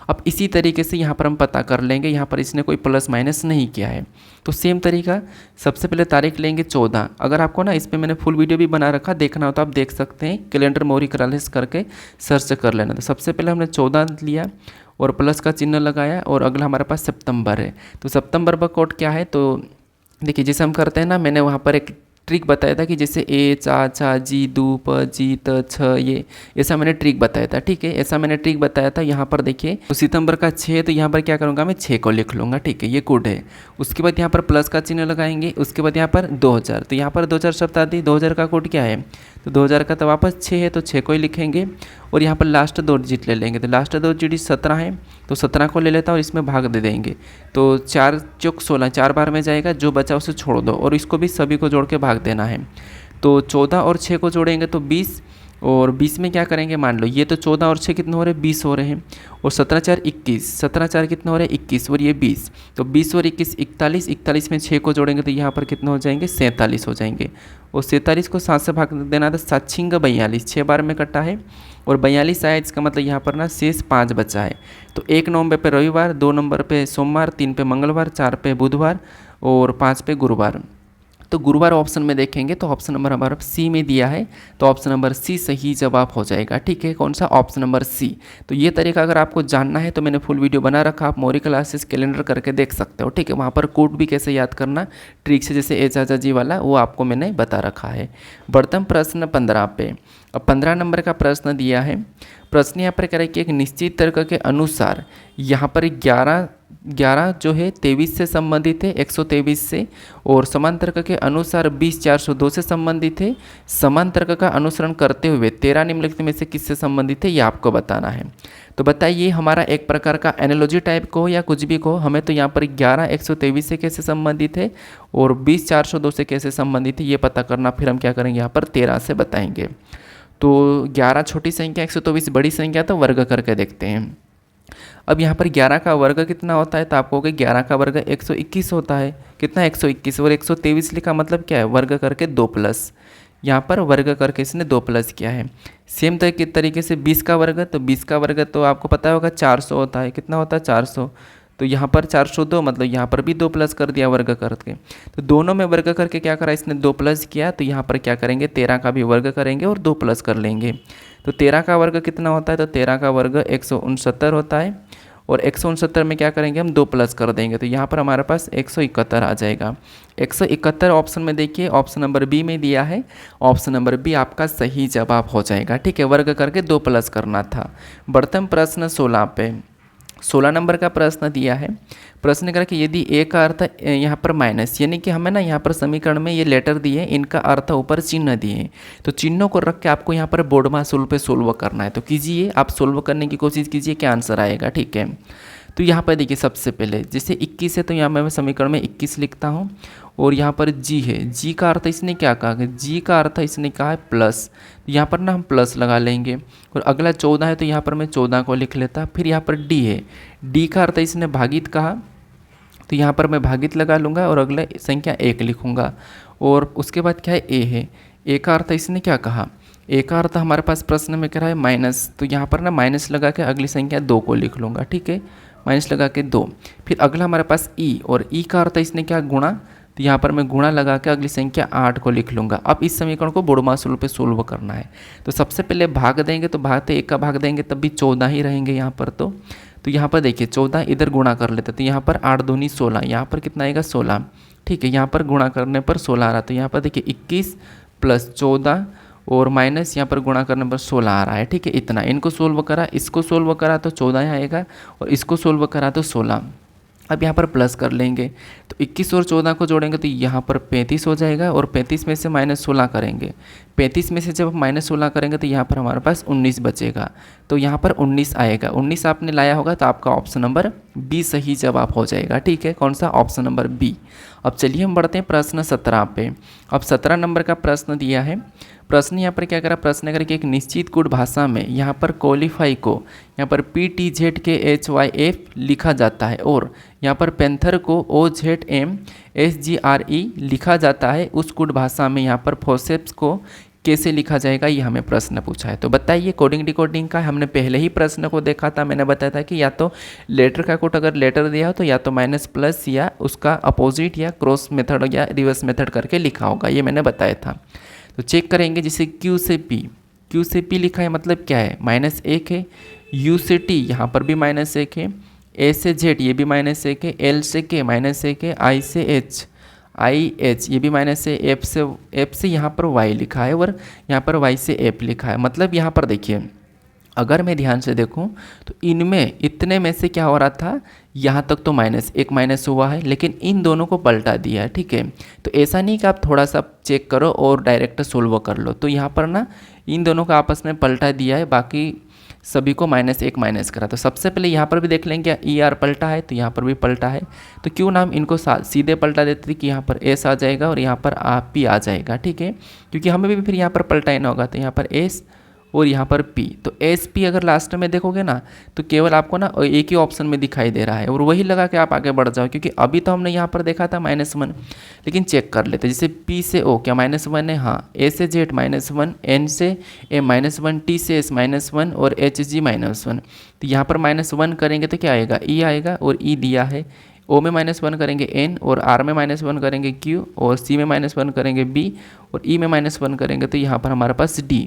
अब इसी तरीके से यहाँ पर हम पता कर लेंगे, यहाँ पर इसने कोई प्लस माइनस नहीं किया है। तो सेम तरीका, सबसे पहले तारीख लेंगे 14। अगर आपको ना इस पर मैंने फुल वीडियो भी बना रखा, देखना हो तो आप देख सकते हैं, कैलेंडर मोरी करालिस करके सर्च कर लेना। तो सबसे पहले हमने 14 लिया और प्लस का चिन्ह लगाया, और अगला हमारे पास सितंबर है। तो सितंबर का कोड क्या है, तो देखिए जैसे हम करते हैं ना, मैंने वहाँ पर एक ट्रिक बताया था कि जैसे ए चा चा जी दू प जी त छ ये ऐसा मैंने ट्रिक बताया था। ठीक है, ऐसा मैंने ट्रिक बताया था। यहाँ पर देखिए तो सितंबर का 6 तो यहाँ पर क्या करूँगा मैं 6 को लिख लूँगा। ठीक है, ये कोड है। उसके बाद यहाँ पर प्लस का चिन्ह लगाएंगे। उसके बाद यहाँ पर 2000, तो यहाँ पर 2000 शब्द आती, 2000 का कोड क्या है, तो 2000 का तो वापस 6 है तो 6 को ही लिखेंगे। और यहाँ पर लास्ट 2 डिजिट ले लेंगे, तो लास्ट 2 डिजिट 17 है तो 17 को ले लेता हूँ और इसमें भाग दे देंगे। तो 4 चौक 16, 4 बार में जाएगा, जो बचा उसे छोड़ दो और इसको भी सभी को जोड़ के भाग देना है। तो 14 और 6 को जोड़ेंगे तो 20, और 20 में क्या करेंगे, मान लो ये तो 14 और 6 कितने हो रहे हैं, 20 हो रहे हैं। और 17 4 21, 17 4 कितने हो रहे हैं, 21, और ये 20, तो 20 और 21 41, 41 में 6 को जोड़ेंगे तो यहाँ पर कितने हो जाएंगे, 47 हो जाएंगे। और 47 को 7 से भाग देना था, 7 छिंग 42, 6 बार में कटा है और 42 आया। इसका मतलब यहाँ पर ना शेष 5 बचा है। तो 1 नवंबर पे रविवार, 2 नंबर पे सोमवार, 3 पे मंगलवार, 4 पे बुधवार और 5 पे गुरुवार। तो गुरुवार ऑप्शन में देखेंगे तो ऑप्शन नंबर हमारा सी में दिया है, तो ऑप्शन नंबर सी सही जवाब हो जाएगा। ठीक है, कौन सा, ऑप्शन नंबर सी। तो ये तरीका अगर आपको जानना है तो मैंने फुल वीडियो बना रखा, आप मौर्य क्लासेस कैलेंडर करके देख सकते हो। ठीक है, वहाँ पर कोड भी कैसे याद करना ट्रिक से, जैसे ए चाचा जी वाला, वो आपको मैंने बता रखा है। बढ़ते हम प्रश्न 15 पे। अब 15 नंबर का प्रश्न दिया है। प्रश्न यहाँ पर कह रहा है कि एक निश्चित तर्क के अनुसार यहाँ पर 11 जो है 23 से संबंधित है, 123 से, और समान तर्क के अनुसार 20 402 से संबंधित है। समान तर्क का अनुसरण करते हुए 13 निम्नलिखित में से किससे संबंधित है, ये आपको बताना है। तो बताइए हमारा एक प्रकार का एनालॉजी टाइप को या कुछ भी को, हमें तो यहाँ पर 11 123 से कैसे संबंधित है और 20 402 से कैसे संबंधित है ये पता करना। फिर हम क्या करेंगे, यहाँ पर 13 से बताएंगे। तो 11 छोटी संख्या, 124 बड़ी संख्या, तो वर्ग करके देखते हैं। अब यहाँ पर 11 का वर्ग कितना होता है, तो आपको 11 का वर्ग 121 होता है। कितना, 121, और 123 लिखा मतलब क्या है, वर्ग करके 2 प्लस, यहाँ पर वर्ग करके इसने 2 प्लस किया है। सेम तरीके से 20 का वर्ग, तो 20 का वर्ग तो आपको पता होगा 400 होता है। कितना होता है, 400, तो यहाँ पर 402, मतलब यहाँ पर भी 2 प्लस कर दिया वर्ग करके। तो दोनों में वर्ग करके क्या करा इसने, 2 प्लस किया। तो यहाँ पर क्या करेंगे, 13 का भी वर्ग करेंगे और 2 प्लस कर लेंगे। तो 13 का वर्ग कितना होता है, तो 13 का वर्ग 169 होता है, और 169 में क्या करेंगे हम, 2 प्लस कर देंगे। तो यहाँ पर हमारे पास 171 आ जाएगा। 171 ऑप्शन में देखिए, ऑप्शन नंबर बी में दिया है। ऑप्शन नंबर बी आपका सही जवाब हो जाएगा। ठीक है, वर्ग करके 2 प्लस करना था। बढ़ते हम प्रश्न 16 पे। 16 नंबर का प्रश्न दिया है। प्रश्न करा कि यदि ए का अर्थ यहाँ पर माइनस, यानी कि हमें ना यहाँ पर समीकरण में ये लेटर दिए, इनका अर्थ ऊपर चिन्ह दिए, तो चिन्हों को रख के आपको यहाँ पर बोर्ड मासूल पे सोल्व करना है। तो कीजिए, आप सोल्व करने की कोशिश कीजिए, क्या आंसर आएगा। ठीक है, तो यहाँ पर देखिए सबसे पहले जैसे 21 है तो यहाँ मैं समीकरण में 21 लिखता हूँ, और यहाँ पर जी है, जी का अर्थ इसने क्या कहा, जी का अर्थ इसने कहा है प्लस, तो यहाँ पर ना हम प्लस लगा लेंगे। और अगला 14 है तो यहाँ पर मैं 14 को लिख लेता। फिर यहाँ पर डी है, डी का अर्थ इसने भागित कहा, तो यहाँ पर मैं भागित लगा लूँगा और अगला संख्या 1 लिखूँगा। और उसके बाद क्या है, ए है, ए का अर्थ इसने क्या कहा, ए का अर्थ हमारे पास प्रश्न में कह रहा है माइनस, तो यहाँ पर ना माइनस लगा के अगली संख्या 2 को लिख लूँगा। ठीक है, माइनस लगा के 2। फिर अगला हमारे पास ई, और ई का अर्थ इसने क्या, गुणा, तो यहाँ पर मैं गुणा लगा के अगली संख्या 8 को लिख लूँगा। अब इस समीकरण को बोर्ड मासूल पे सोल्व करना है। तो सबसे पहले भाग देंगे, तो भाग तो 1 का भाग देंगे तब भी 14 ही रहेंगे यहाँ पर। तो यहाँ पर देखिए 14 इधर गुणा कर लेते, तो यहाँ पर 8 दूनी 16, यहाँ पर कितना आएगा 16। ठीक है, यहाँ पर गुणा करने पर 16 आ रहा, तो यहाँ पर देखिए 21 प्लस 14 और माइनस यहाँ पर गुणा करने पर 16 आ रहा है। ठीक है, इतना इनको सोल्व करा, इसको सोल्व करा तो 14 आएगा, और इसको सोल्व करा तो 16। अब यहाँ पर प्लस कर लेंगे, तो 21 और 14 को जोड़ेंगे तो यहाँ पर 35 हो जाएगा, और 35 में से -16 करेंगे। 35 में से जब -16 करेंगे तो यहाँ पर हमारे पास 19 बचेगा, तो यहाँ पर 19 आएगा। 19 आपने लाया होगा तो आपका ऑप्शन नंबर बी सही जवाब हो जाएगा। ठीक है, कौन सा, ऑप्शन नंबर बी। अब चलिए हम बढ़ते हैं प्रश्न 17 पे। अब 17 नंबर का प्रश्न दिया है। प्रश्न यहाँ पर क्या करा, प्रश्न करके एक निश्चित कोड भाषा में यहाँ पर क्वालिफाई को यहाँ पर PTZKHYF लिखा जाता है, और यहाँ पर पैंथर को OZMSGRE लिखा जाता है। उस कोड भाषा में यहाँ पर फोसेप्स को कैसे लिखा जाएगा, ये हमें प्रश्न पूछा है। तो बताइए, कोडिंग डिकोडिंग का हमने पहले ही प्रश्न को देखा था। मैंने बताया था कि या तो लेटर का कोड अगर लेटर दिया हो तो या तो माइनस प्लस या उसका अपोजिट या क्रॉस मेथड या रिवर्स मेथड करके लिखा होगा, ये मैंने बताया था। तो चेक करेंगे, जैसे Q से P, Q से P लिखा है मतलब क्या है, -1 है। U से T यहाँ पर भी -1 है। A से Z ये भी -1 है। L से K -1 है। I से H IH, ये भी माइनस है, एफ से यहाँ पर वाई लिखा है और यहाँ पर वाई से एफ लिखा है। मतलब यहाँ पर देखिए, अगर मैं ध्यान से देखूं तो इनमें इतने में से क्या हो रहा था, यहाँ तक तो माइनस, एक माइनस हुआ है, लेकिन इन दोनों को पलटा दिया है। ठीक है, तो ऐसा नहीं कि आप थोड़ा सा चेक करो और डायरेक्ट सोल्व कर लो। तो यहाँ पर ना इन दोनों को आपस में पलटा दिया है, बाकी सभी को माइनस एक माइनस करा। तो सबसे पहले यहाँ पर भी देख लेंगे, ई आर पलटा है तो यहाँ पर भी पलटा है, तो क्यों ना हम इनको सीधे पलटा देते थे कि यहाँ पर एस आ जाएगा और यहाँ पर पी आ जाएगा। ठीक है, क्योंकि हमें भी फिर यहाँ पर पलटाना होगा, तो यहाँ पर एस और यहाँ पर P, तो एस पी अगर लास्ट में देखोगे ना तो केवल आपको ना एक ही ऑप्शन में दिखाई दे रहा है और वही लगा के आप आगे बढ़ जाओ, क्योंकि अभी तो हमने यहाँ पर देखा था -1, लेकिन चेक कर लेते, जैसे P से O क्या -1 है, हाँ, A से Z -1, N से M -1, T से S -1 और HG -1। तो यहाँ पर -1 करेंगे तो क्या आएगा, E आएगा और E दिया है। O में -1 करेंगे N और R में -1 करेंगे Q और C में -1 करेंगे B और E में -1 करेंगे तो यहाँ पर हमारे पास D।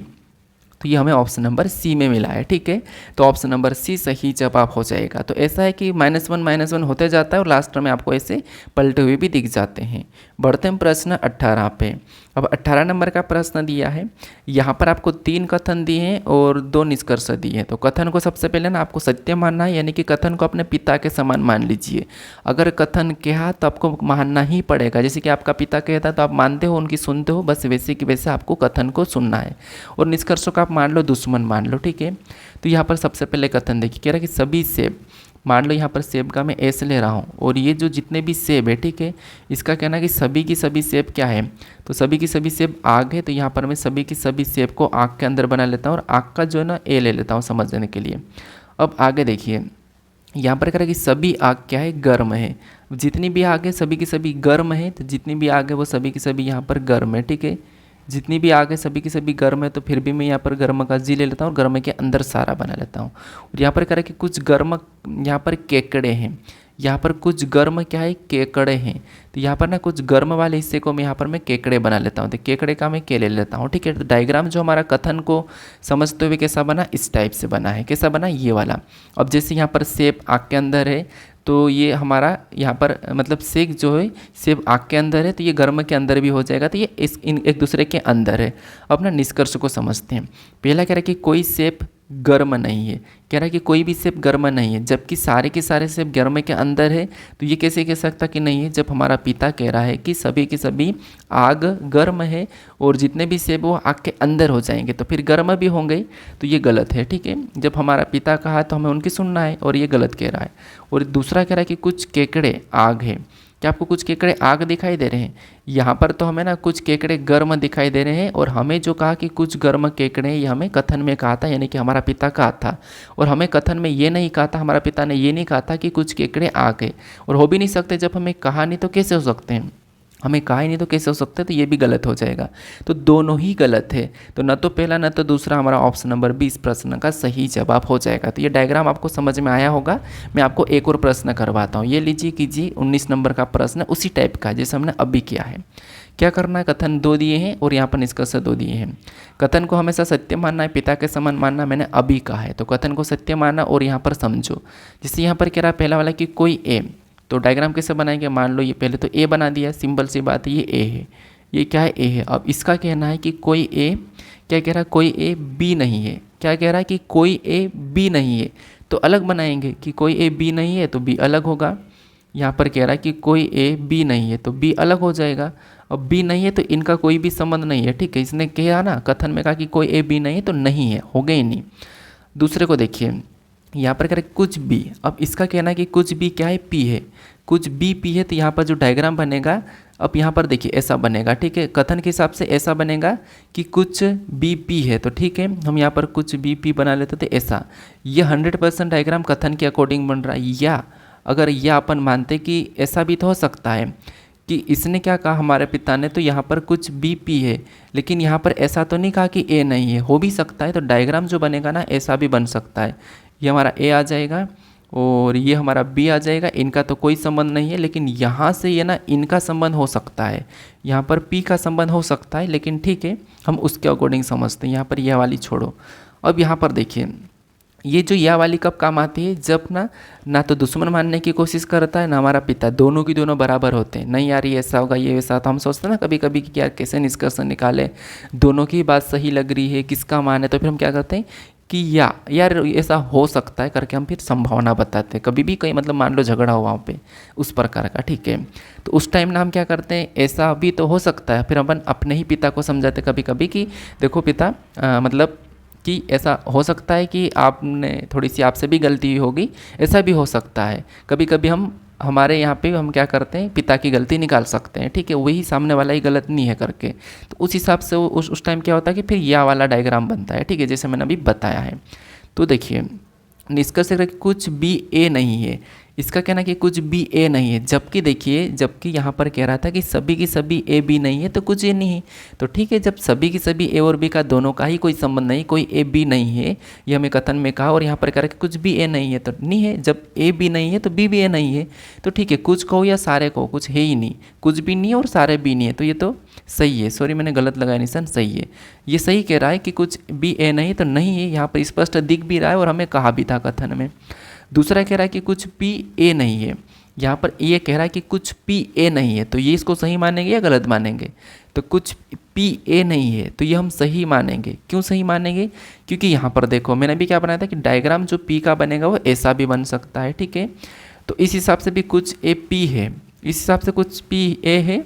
तो ये हमें ऑप्शन नंबर सी में मिला है। ठीक है, तो ऑप्शन नंबर सी सही जवाब हो जाएगा। तो ऐसा है कि -1 होते जाता है और लास्ट में आपको ऐसे पलटे हुए भी दिख जाते हैं। बढ़ते हैं प्रश्न 18 पे। अब 18 नंबर का प्रश्न दिया है, यहाँ पर आपको 3 कथन दिए हैं और 2 निष्कर्ष दिए हैं। तो कथन को सबसे पहले ना आपको सत्य मानना है, यानी कि कथन को अपने पिता के समान मान लीजिए। अगर कथन कहा तो आपको मानना ही पड़ेगा, जैसे कि आपका पिता कहता तो आप मानते हो, उनकी सुनते हो, बस वैसे कि वैसे आपको कथन को सुनना है। और निष्कर्षों का आप मान लो दुश्मन मान लो। ठीक है, तो यहाँ पर सबसे पहले कथन देखिए, कह रहा है कि सभी सेब, मान लो यहाँ पर सेब का मैं एस ले रहा हूँ और ये जो जितने भी सेब है, ठीक है, इसका कहना है कि सभी की सभी सेब क्या है, तो सभी की सभी सेब आग है। तो यहाँ पर मैं सभी की सभी सेब को आग के अंदर बना लेता हूँ और आग का जो है ना ए ले लेता हूँ समझने के लिए। अब आगे देखिए, यहाँ पर कह रहा है कि सभी आग क्या है, गर्म है। जितनी भी आग है सभी की सभी गर्म है, तो जितनी भी आग है वो सभी की सभी यहाँ पर गर्म है। ठीक है, जितनी भी आग है सभी की सभी गर्म है, तो फिर भी मैं यहाँ पर गर्म का जी ले लेता हूँ और गर्म के अंदर सारा बना लेता हूँ। और यहाँ पर कह रहा है कि कुछ गर्म यहाँ पर केकड़े हैं, यहाँ पर कुछ गर्म क्या है, केकड़े हैं। तो यहाँ पर ना कुछ गर्म वाले हिस्से को मैं यहाँ पर मैं केकड़े बना लेता हूँ, तो केकड़े का मैं के ले लेता हूँ। ठीक है, तो डायग्राम जो हमारा कथन को समझते हुए कैसा बना, इस टाइप से बना है। कैसा बना, ये वाला। अब जैसे यहाँ पर सेब आग के अंदर है, तो ये हमारा यहाँ पर मतलब सेब जो है, सेब आग के अंदर है तो ये गर्म के अंदर भी हो जाएगा, तो ये इन एक दूसरे के अंदर है। अब ना निष्कर्ष को समझते हैं। पहला कह रहा है कि कोई सेब गर्म नहीं है, कह रहा है कि कोई भी सेब गर्म नहीं है, जबकि सारे के सारे सेब गर्म के अंदर है। तो ये कैसे कह सकता कि नहीं है, जब हमारा पिता कह रहा है कि सभी के सभी आग गर्म है और जितने भी सेब वो आग के अंदर हो जाएंगे तो फिर गर्म भी होंगे, तो ये गलत है। ठीक है, जब हमारा पिता कहा तो हमें उनकी सुनना है और ये गलत कह रहा है। और दूसरा कह रहा है कि कुछ केकड़े आग है, क्या आपको कुछ केकड़े आग दिखाई दे रहे हैं, यहाँ पर तो हमें ना कुछ केकड़े गर्म दिखाई दे रहे हैं। और हमें जो कहा कि कुछ गर्म केकड़े, ये हमें कथन में कहा था, यानी कि हमारा पिता कहा था, और हमें कथन में ये नहीं कहा था, हमारा पिता ने ये नहीं कहा था कि कुछ केकड़े आग है। और हो भी नहीं सकते, जब हमें कहा नहीं तो कैसे हो सकते हैं, हमें कहा ही नहीं तो कैसे हो सकता है, तो ये भी गलत हो जाएगा। तो दोनों ही गलत है, तो न तो पहला न तो दूसरा हमारा ऑप्शन नंबर 20 प्रश्न का सही जवाब हो जाएगा। तो ये डायग्राम आपको समझ में आया होगा। मैं आपको एक और प्रश्न करवाता हूँ, ये लीजिए कीजिए 19 नंबर का प्रश्न उसी टाइप का जैसे हमने अभी किया है। क्या करना है, कथन 2 दिए हैं और यहाँ पर निष्कर्ष 2 दिए हैं। कथन को हमेशा सत्य मानना है, पिता के समान मानना, मैंने अभी कहा है। तो कथन को सत्य मानना और यहाँ पर समझो, जैसे यहाँ पर कह रहा है पहला वाला कि कोई ए, तो डायग्राम कैसे बनाएंगे, मान लो ये पहले तो ए बना दिया, सिंपल सी बात है, ये ए है, ये क्या है, ए है। अब इसका कहना है कि कोई ए, क्या कह रहा है, कोई ए बी नहीं है, क्या कह रहा है कि कोई ए बी नहीं है, तो अलग बनाएंगे कि कोई ए बी नहीं है तो बी अलग होगा। यहाँ पर कह रहा है कि कोई ए बी नहीं है तो बी अलग हो जाएगा। अब बी नहीं है तो इनका कोई भी संबंध नहीं है। ठीक है, इसने कहा ना, कथन में कहा कि कोई ए बी नहीं है तो नहीं है, हो गए ही नहीं। दूसरे को देखिए, यहाँ पर कह रहे कुछ बी, अब इसका कहना है कि कुछ बी क्या है, पी है, कुछ बी पी है। तो यहाँ पर जो डायग्राम बनेगा, अब यहाँ पर देखिए ऐसा बनेगा। ठीक है, कथन के हिसाब से ऐसा बनेगा कि कुछ बी पी है, तो ठीक है हम यहाँ पर कुछ बी पी बना लेते थे ऐसा। ये 100% डायग्राम कथन के अकॉर्डिंग बन रहा है। या अगर यह अपन मानते कि ऐसा भी तो हो सकता है कि इसने क्या कहा हमारे पिता ने, तो यहाँ पर कुछ बी पी है, लेकिन यहाँ पर ऐसा तो नहीं कहा कि ए नहीं है, हो भी सकता है। तो डायग्राम जो बनेगा ना ऐसा भी बन सकता है, ये हमारा ए आ जाएगा और ये हमारा बी आ जाएगा, इनका तो कोई संबंध नहीं है, लेकिन यहाँ से ये ना इनका संबंध हो सकता है, यहाँ पर पी का संबंध हो सकता है, लेकिन ठीक है हम उसके अकॉर्डिंग समझते हैं। यहाँ पर यह वाली छोड़ो। अब यहाँ पर देखिए ये जो या वाली कब काम आती है, जब ना तो दुश्मन मानने की कोशिश करता है ना हमारा पिता, दोनों की दोनों बराबर होते हैं। नहीं यार ये ऐसा होगा ये वैसा, तो हम सोचते हैं ना कभी कभी कि यार कैसे निष्कर्ष निकाले, दोनों की बात सही लग रही है, किसका मान है, तो फिर हम क्या करते हैं कि यार ऐसा हो सकता है करके हम फिर संभावना बताते हैं। कभी भी कहीं मतलब मान लो झगड़ा हो वहाँ पे उस प्रकार का, ठीक है, तो उस टाइम ना हम क्या करते हैं, ऐसा भी तो हो सकता है, फिर अपन अपने ही पिता को समझाते कभी कभी कि देखो पिता मतलब कि ऐसा हो सकता है कि आपने थोड़ी सी आपसे भी गलती होगी, ऐसा भी हो सकता है। कभी कभी हम हमारे यहाँ पे हम क्या करते हैं, पिता की गलती निकाल सकते हैं, ठीक है, वही सामने वाला ही गलत नहीं है करके, तो उस हिसाब से उस टाइम क्या होता है कि फिर या वाला डायग्राम बनता है, ठीक है, जैसे मैंने अभी बताया है। तो देखिए निष्कर्ष कि कुछ भी ए नहीं है, इसका कहना कि कुछ भी ए नहीं है, जबकि देखिए जबकि यहाँ पर कह रहा था कि सभी की सभी ए बी नहीं है, तो कुछ ए नहीं है। तो ठीक है, जब सभी की सभी ए और बी का दोनों का ही कोई संबंध नहीं, कोई ए बी नहीं है, ये हमें कथन में कहा, और यहाँ पर कह रहा है कि कुछ भी ए नहीं है, तो नहीं है, जब ए बी नहीं है तो बी भी ए नहीं है। तो ठीक है, कुछ कहो या सारे कहो, कुछ है ही नहीं, कुछ भी नहीं है और सारे भी नहीं है, तो ये तो सही है। सॉरी मैंने गलत लगाया निशान, सही है, ये सही कह रहा है कि कुछ भी ए नहीं तो नहीं है, यहाँ पर स्पष्ट दिख भी रहा है और हमें कहा भी था कथन में। दूसरा कह रहा है कि कुछ पी ए नहीं है, यहाँ पर ये कह रहा है कि कुछ पी ए नहीं है, तो ये इसको सही मानेंगे या गलत मानेंगे, तो कुछ पी ए नहीं है तो ये हम सही मानेंगे। क्यों सही मानेंगे, क्योंकि यहाँ पर देखो मैंने भी क्या बनाया था कि डायग्राम जो पी का बनेगा वो ऐसा भी बन सकता है, ठीक है, तो इस हिसाब से भी कुछ ए पी है, इस हिसाब से कुछ पी ए है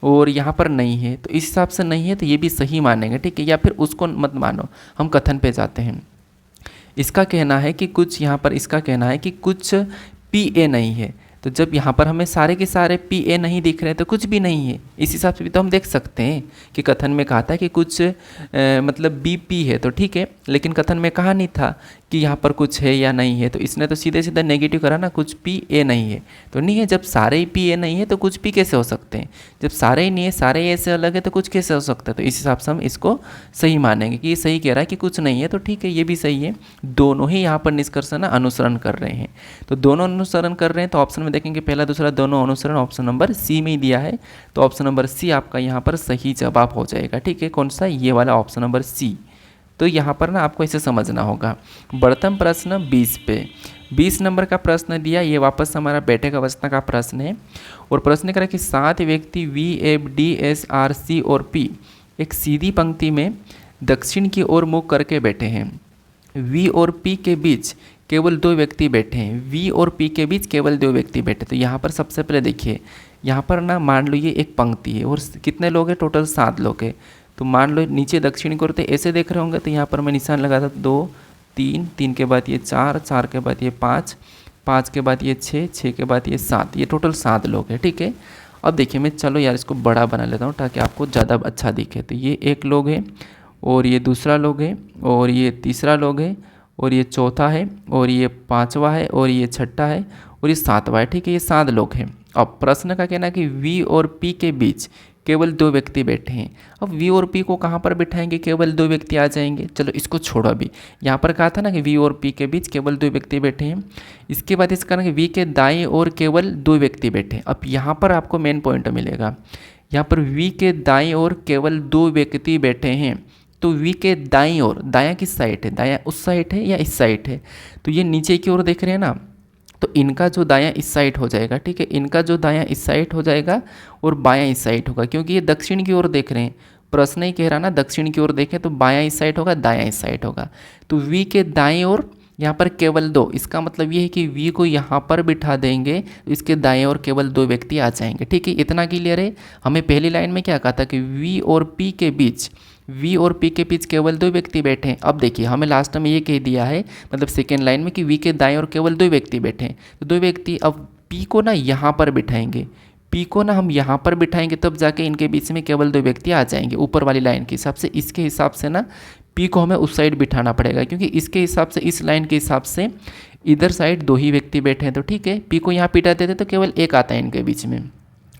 और यहाँ पर नहीं है, तो इस हिसाब से नहीं है तो ये भी सही मानेंगे, ठीक है, या फिर उसको मत मानो, हम कथन पे जाते हैं। इसका कहना है कि कुछ, यहाँ पर इसका कहना है कि कुछ पी ए नहीं है, तो जब यहाँ पर हमें सारे के सारे पी ए नहीं दिख रहे हैं तो कुछ भी नहीं है, इस हिसाब से भी तो हम देख सकते हैं कि कथन में कहा था कि कुछ मतलब बी पी है, तो ठीक है, लेकिन कथन में कहा नहीं था कि यहाँ पर कुछ है या नहीं है, तो इसने तो सीधे सीधा नेगेटिव करा ना, कुछ पी ए नहीं है तो नहीं है। जब सारे ही पी ए नहीं है तो कुछ पी कैसे हो सकते हैं, जब सारे ही नहीं है, सारे ए से अलग है तो कुछ कैसे हो सकता है, तो इस हिसाब से हम इसको सही मानेंगे कि ये सही कह रहा है कि कुछ नहीं है, तो ठीक है ये भी सही है। दोनों ही यहाँ पर निष्कर्ष ना अनुसरण कर रहे हैं, तो दोनों अनुसरण कर रहे हैं, तो ऑप्शन में देखेंगे पहला दूसरा दोनों अनुसरण ऑप्शन नंबर सी में ही दिया है, तो ऑप्शन नंबर सी आपका यहाँ पर सही जवाब हो जाएगा, ठीक है, कौन सा, ये वाला ऑप्शन नंबर सी। तो यहाँ पर ना आपको इसे समझना होगा। बढ़तम प्रश्न 20 पे 20 नंबर का प्रश्न दिया, ये वापस हमारा बैठक अवस्था का प्रश्न है, और प्रश्न करें कि 7 व्यक्ति V F D S R C और पी एक सीधी पंक्ति में दक्षिण की ओर मुख करके बैठे हैं। वी और पी के बीच केवल 2 व्यक्ति बैठे हैं, वी और पी के बीच केवल 2 व्यक्ति बैठे। तो यहाँ पर सबसे पहले देखिए, यहाँ पर ना मान लो ये एक पंक्ति है और कितने लोग हैं, टोटल 7 लोग हैं, तो मान लो नीचे दक्षिण की ओर तो ऐसे देख रहे होंगे, तो यहाँ पर मैं निशान लगाता 2 3 3 के बाद ये 4 4 के बाद ये 5 5 के बाद ये 6 6 के बाद ये 7, ये टोटल 7 लोग हैं, ठीक है। अब देखिए मैं, चलो यार इसको बड़ा बना लेता हूँ ताकि आपको ज़्यादा अच्छा दिखे। तो ये एक लोग है और ये दूसरा लोग है और ये तीसरा लोग है और ये चौथा है और ये 5वां है और ये 6ठा है और ये 7वां है, ठीक है, ये 7 लोग हैं। अब प्रश्न का कहना है कि वी और पी के बीच केवल 2 व्यक्ति बैठे हैं। अब वी और पी को कहाँ पर बिठाएंगे, केवल 2 व्यक्ति आ जाएंगे, चलो इसको छोड़ो। अभी यहाँ पर कहा था ना कि वी और पी के बीच केवल 2 व्यक्ति बैठे हैं। इसके बाद इसका ना कि वी के दाएं ओर केवल 2 व्यक्ति बैठे हैं। अब यहाँ पर आपको मेन पॉइंट मिलेगा, यहाँ पर वी के दाएं ओर केवल 2 व्यक्ति बैठे हैं, तो वी के दाईं ओर, दायां किस साइड है, दायां उस साइड है या इस साइड है, तो ये नीचे की ओर देख रहे हैं ना, तो इनका जो दायां इस साइड हो जाएगा, ठीक है, इनका जो दायां इस साइड हो जाएगा और बायां इस साइड होगा, क्योंकि ये दक्षिण की ओर देख रहे हैं, प्रश्न ही कह रहा ना दक्षिण की ओर देखें, तो बायां इस साइड होगा, दायां इस साइड होगा। तो वी के दाएं ओर यहाँ पर केवल 2, इसका मतलब ये है कि वी को यहाँ पर बिठा देंगे, तो इसके दाएं ओर केवल 2 व्यक्ति आ जाएंगे, ठीक है, इतना क्लियर है। हमें पहली लाइन में क्या कहा था कि वी और पी के बीच, वी और पी के बीच केवल 2 व्यक्ति बैठे हैं। अब देखिए हमें लास्ट में ये कह दिया है, मतलब सेकेंड लाइन में, कि वी के दाएं ओर केवल 2 व्यक्ति बैठे हैं, तो 2 व्यक्ति, अब पी को ना यहाँ पर बिठाएंगे, पी को ना हम यहाँ पर बिठाएंगे, तब जाके इनके बीच में केवल 2 व्यक्ति आ जाएंगे ऊपर वाली लाइन के हिसाब से। इसके हिसाब से ना पी को हमें उस साइड बिठाना पड़ेगा, क्योंकि इसके हिसाब से, इस लाइन के हिसाब से इधर साइड 2 ही व्यक्ति बैठे हैं, तो ठीक है, पी को यहाँ बिठा देते तो केवल 1 आता है इनके बीच में।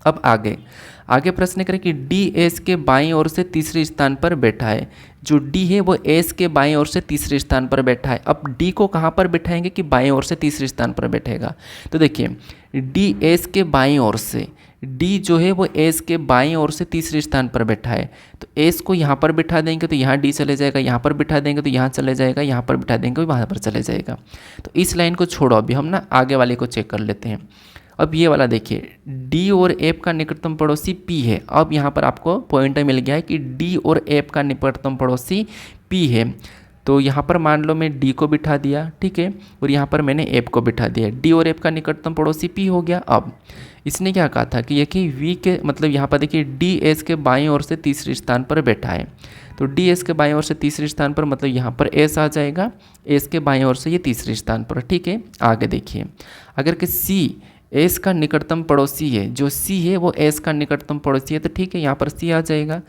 अब आगे प्रश्न करें कि डी एस के बाईं ओर से तीसरे स्थान पर बैठा है। जो डी है वो एस के बाईं ओर से तीसरे स्थान पर बैठा है। अब डी को कहाँ पर बैठाएंगे कि बाईं ओर से तीसरे स्थान पर बैठेगा, तो देखिए डी एस के बाईं ओर से, डी जो है वो एस के बाईं ओर से तीसरे स्थान पर बैठा है, तो एस को यहाँ पर बिठा देंगे तो यहाँ डी चले जाएगा, यहाँ पर बिठा देंगे तो यहाँ चले जाएगा, यहाँ पर बिठा देंगे तो वहाँ पर चले जाएगा। तो इस लाइन को छोड़ो, अभी हम ना आगे वाले को चेक कर लेते हैं। अब ये वाला देखिए, डी और एफ का निकटतम पड़ोसी पी है। अब यहाँ पर आपको पॉइंट मिल गया है कि डी और एफ का निकटतम पड़ोसी पी है। तो यहाँ पर मान लो मैं डी को बिठा दिया, ठीक है, और यहाँ पर मैंने एफ को बिठा दिया। डी और एफ का निकटतम पड़ोसी पी हो गया। अब इसने क्या कहा था कि ये कि वी के मतलब यहाँ पर देखिए डी एस के बाईं ओर से तीसरे स्थान पर बैठा है। तो डी एस के बाईं ओर से तीसरे स्थान पर मतलब यहाँ पर एस आ जाएगा, एस के बाईं ओर से ये तीसरे स्थान पर, ठीक है। आगे देखिए, अगर कि सी एस का निकटतम पड़ोसी है, जो सी है वो एस का निकटतम पड़ोसी है, तो ठीक है यहाँ पर सी आ जाएगा।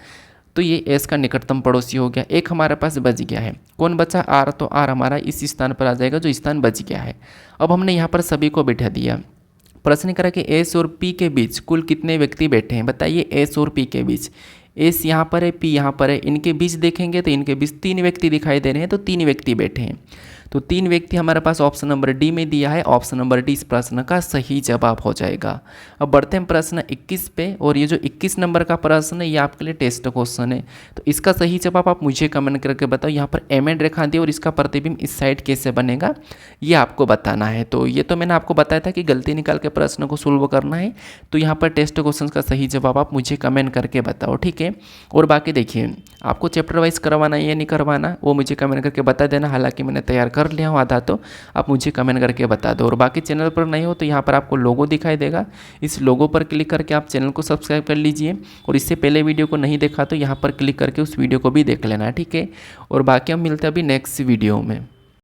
तो ये एस का निकटतम पड़ोसी हो गया। एक हमारे पास बच गया है, कौन बचा? आर। तो आर हमारा इस स्थान पर आ जाएगा जो स्थान बच गया है। अब हमने यहाँ पर सभी को बिठा दिया। प्रश्न करा कि एस और पी के बीच कुल कितने व्यक्ति बैठे हैं, बताइए। एस और पी के बीच, एस यहाँ पर है, पी यहाँ पर है, इनके बीच देखेंगे तो इनके बीच 3 व्यक्ति दिखाई दे रहे हैं, तो 3 व्यक्ति बैठे हैं। तो 3 व्यक्ति हमारे पास ऑप्शन नंबर डी में दिया है। ऑप्शन नंबर डी इस प्रश्न का सही जवाब हो जाएगा। अब बढ़ते हैं प्रश्न 21 पे, और ये जो 21 नंबर का प्रश्न है ये आपके लिए टेस्ट क्वेश्चन है। तो इसका सही जवाब आप मुझे कमेंट करके बताओ। यहाँ पर एम.एन. रेखा दी और इसका प्रतिबिंब इस साइड कैसे बनेगा ये आपको बताना है। तो ये तो मैंने आपको बताया था कि गलती निकाल के प्रश्न को सोल्व करना है। तो यहाँ पर टेस्ट क्वेश्चन का सही जवाब आप मुझे कमेंट करके बताओ, ठीक है। और बाकी देखिए, आपको चैप्टर वाइज करवाना है या नहीं करवाना वो मुझे कमेंट करके बता देना। हालांकि मैंने तैयार कर लिया हूँ आधा, तो आप मुझे कमेंट करके बता दो। और बाकी चैनल पर नहीं हो तो यहाँ पर आपको लोगो दिखाई देगा, इस लोगो पर क्लिक करके आप चैनल को सब्सक्राइब कर लीजिए। और इससे पहले वीडियो को नहीं देखा तो यहाँ पर क्लिक करके उस वीडियो को भी देख लेना है, ठीक है। और बाकी हम मिलते हैं अभी नेक्स्ट वीडियो में।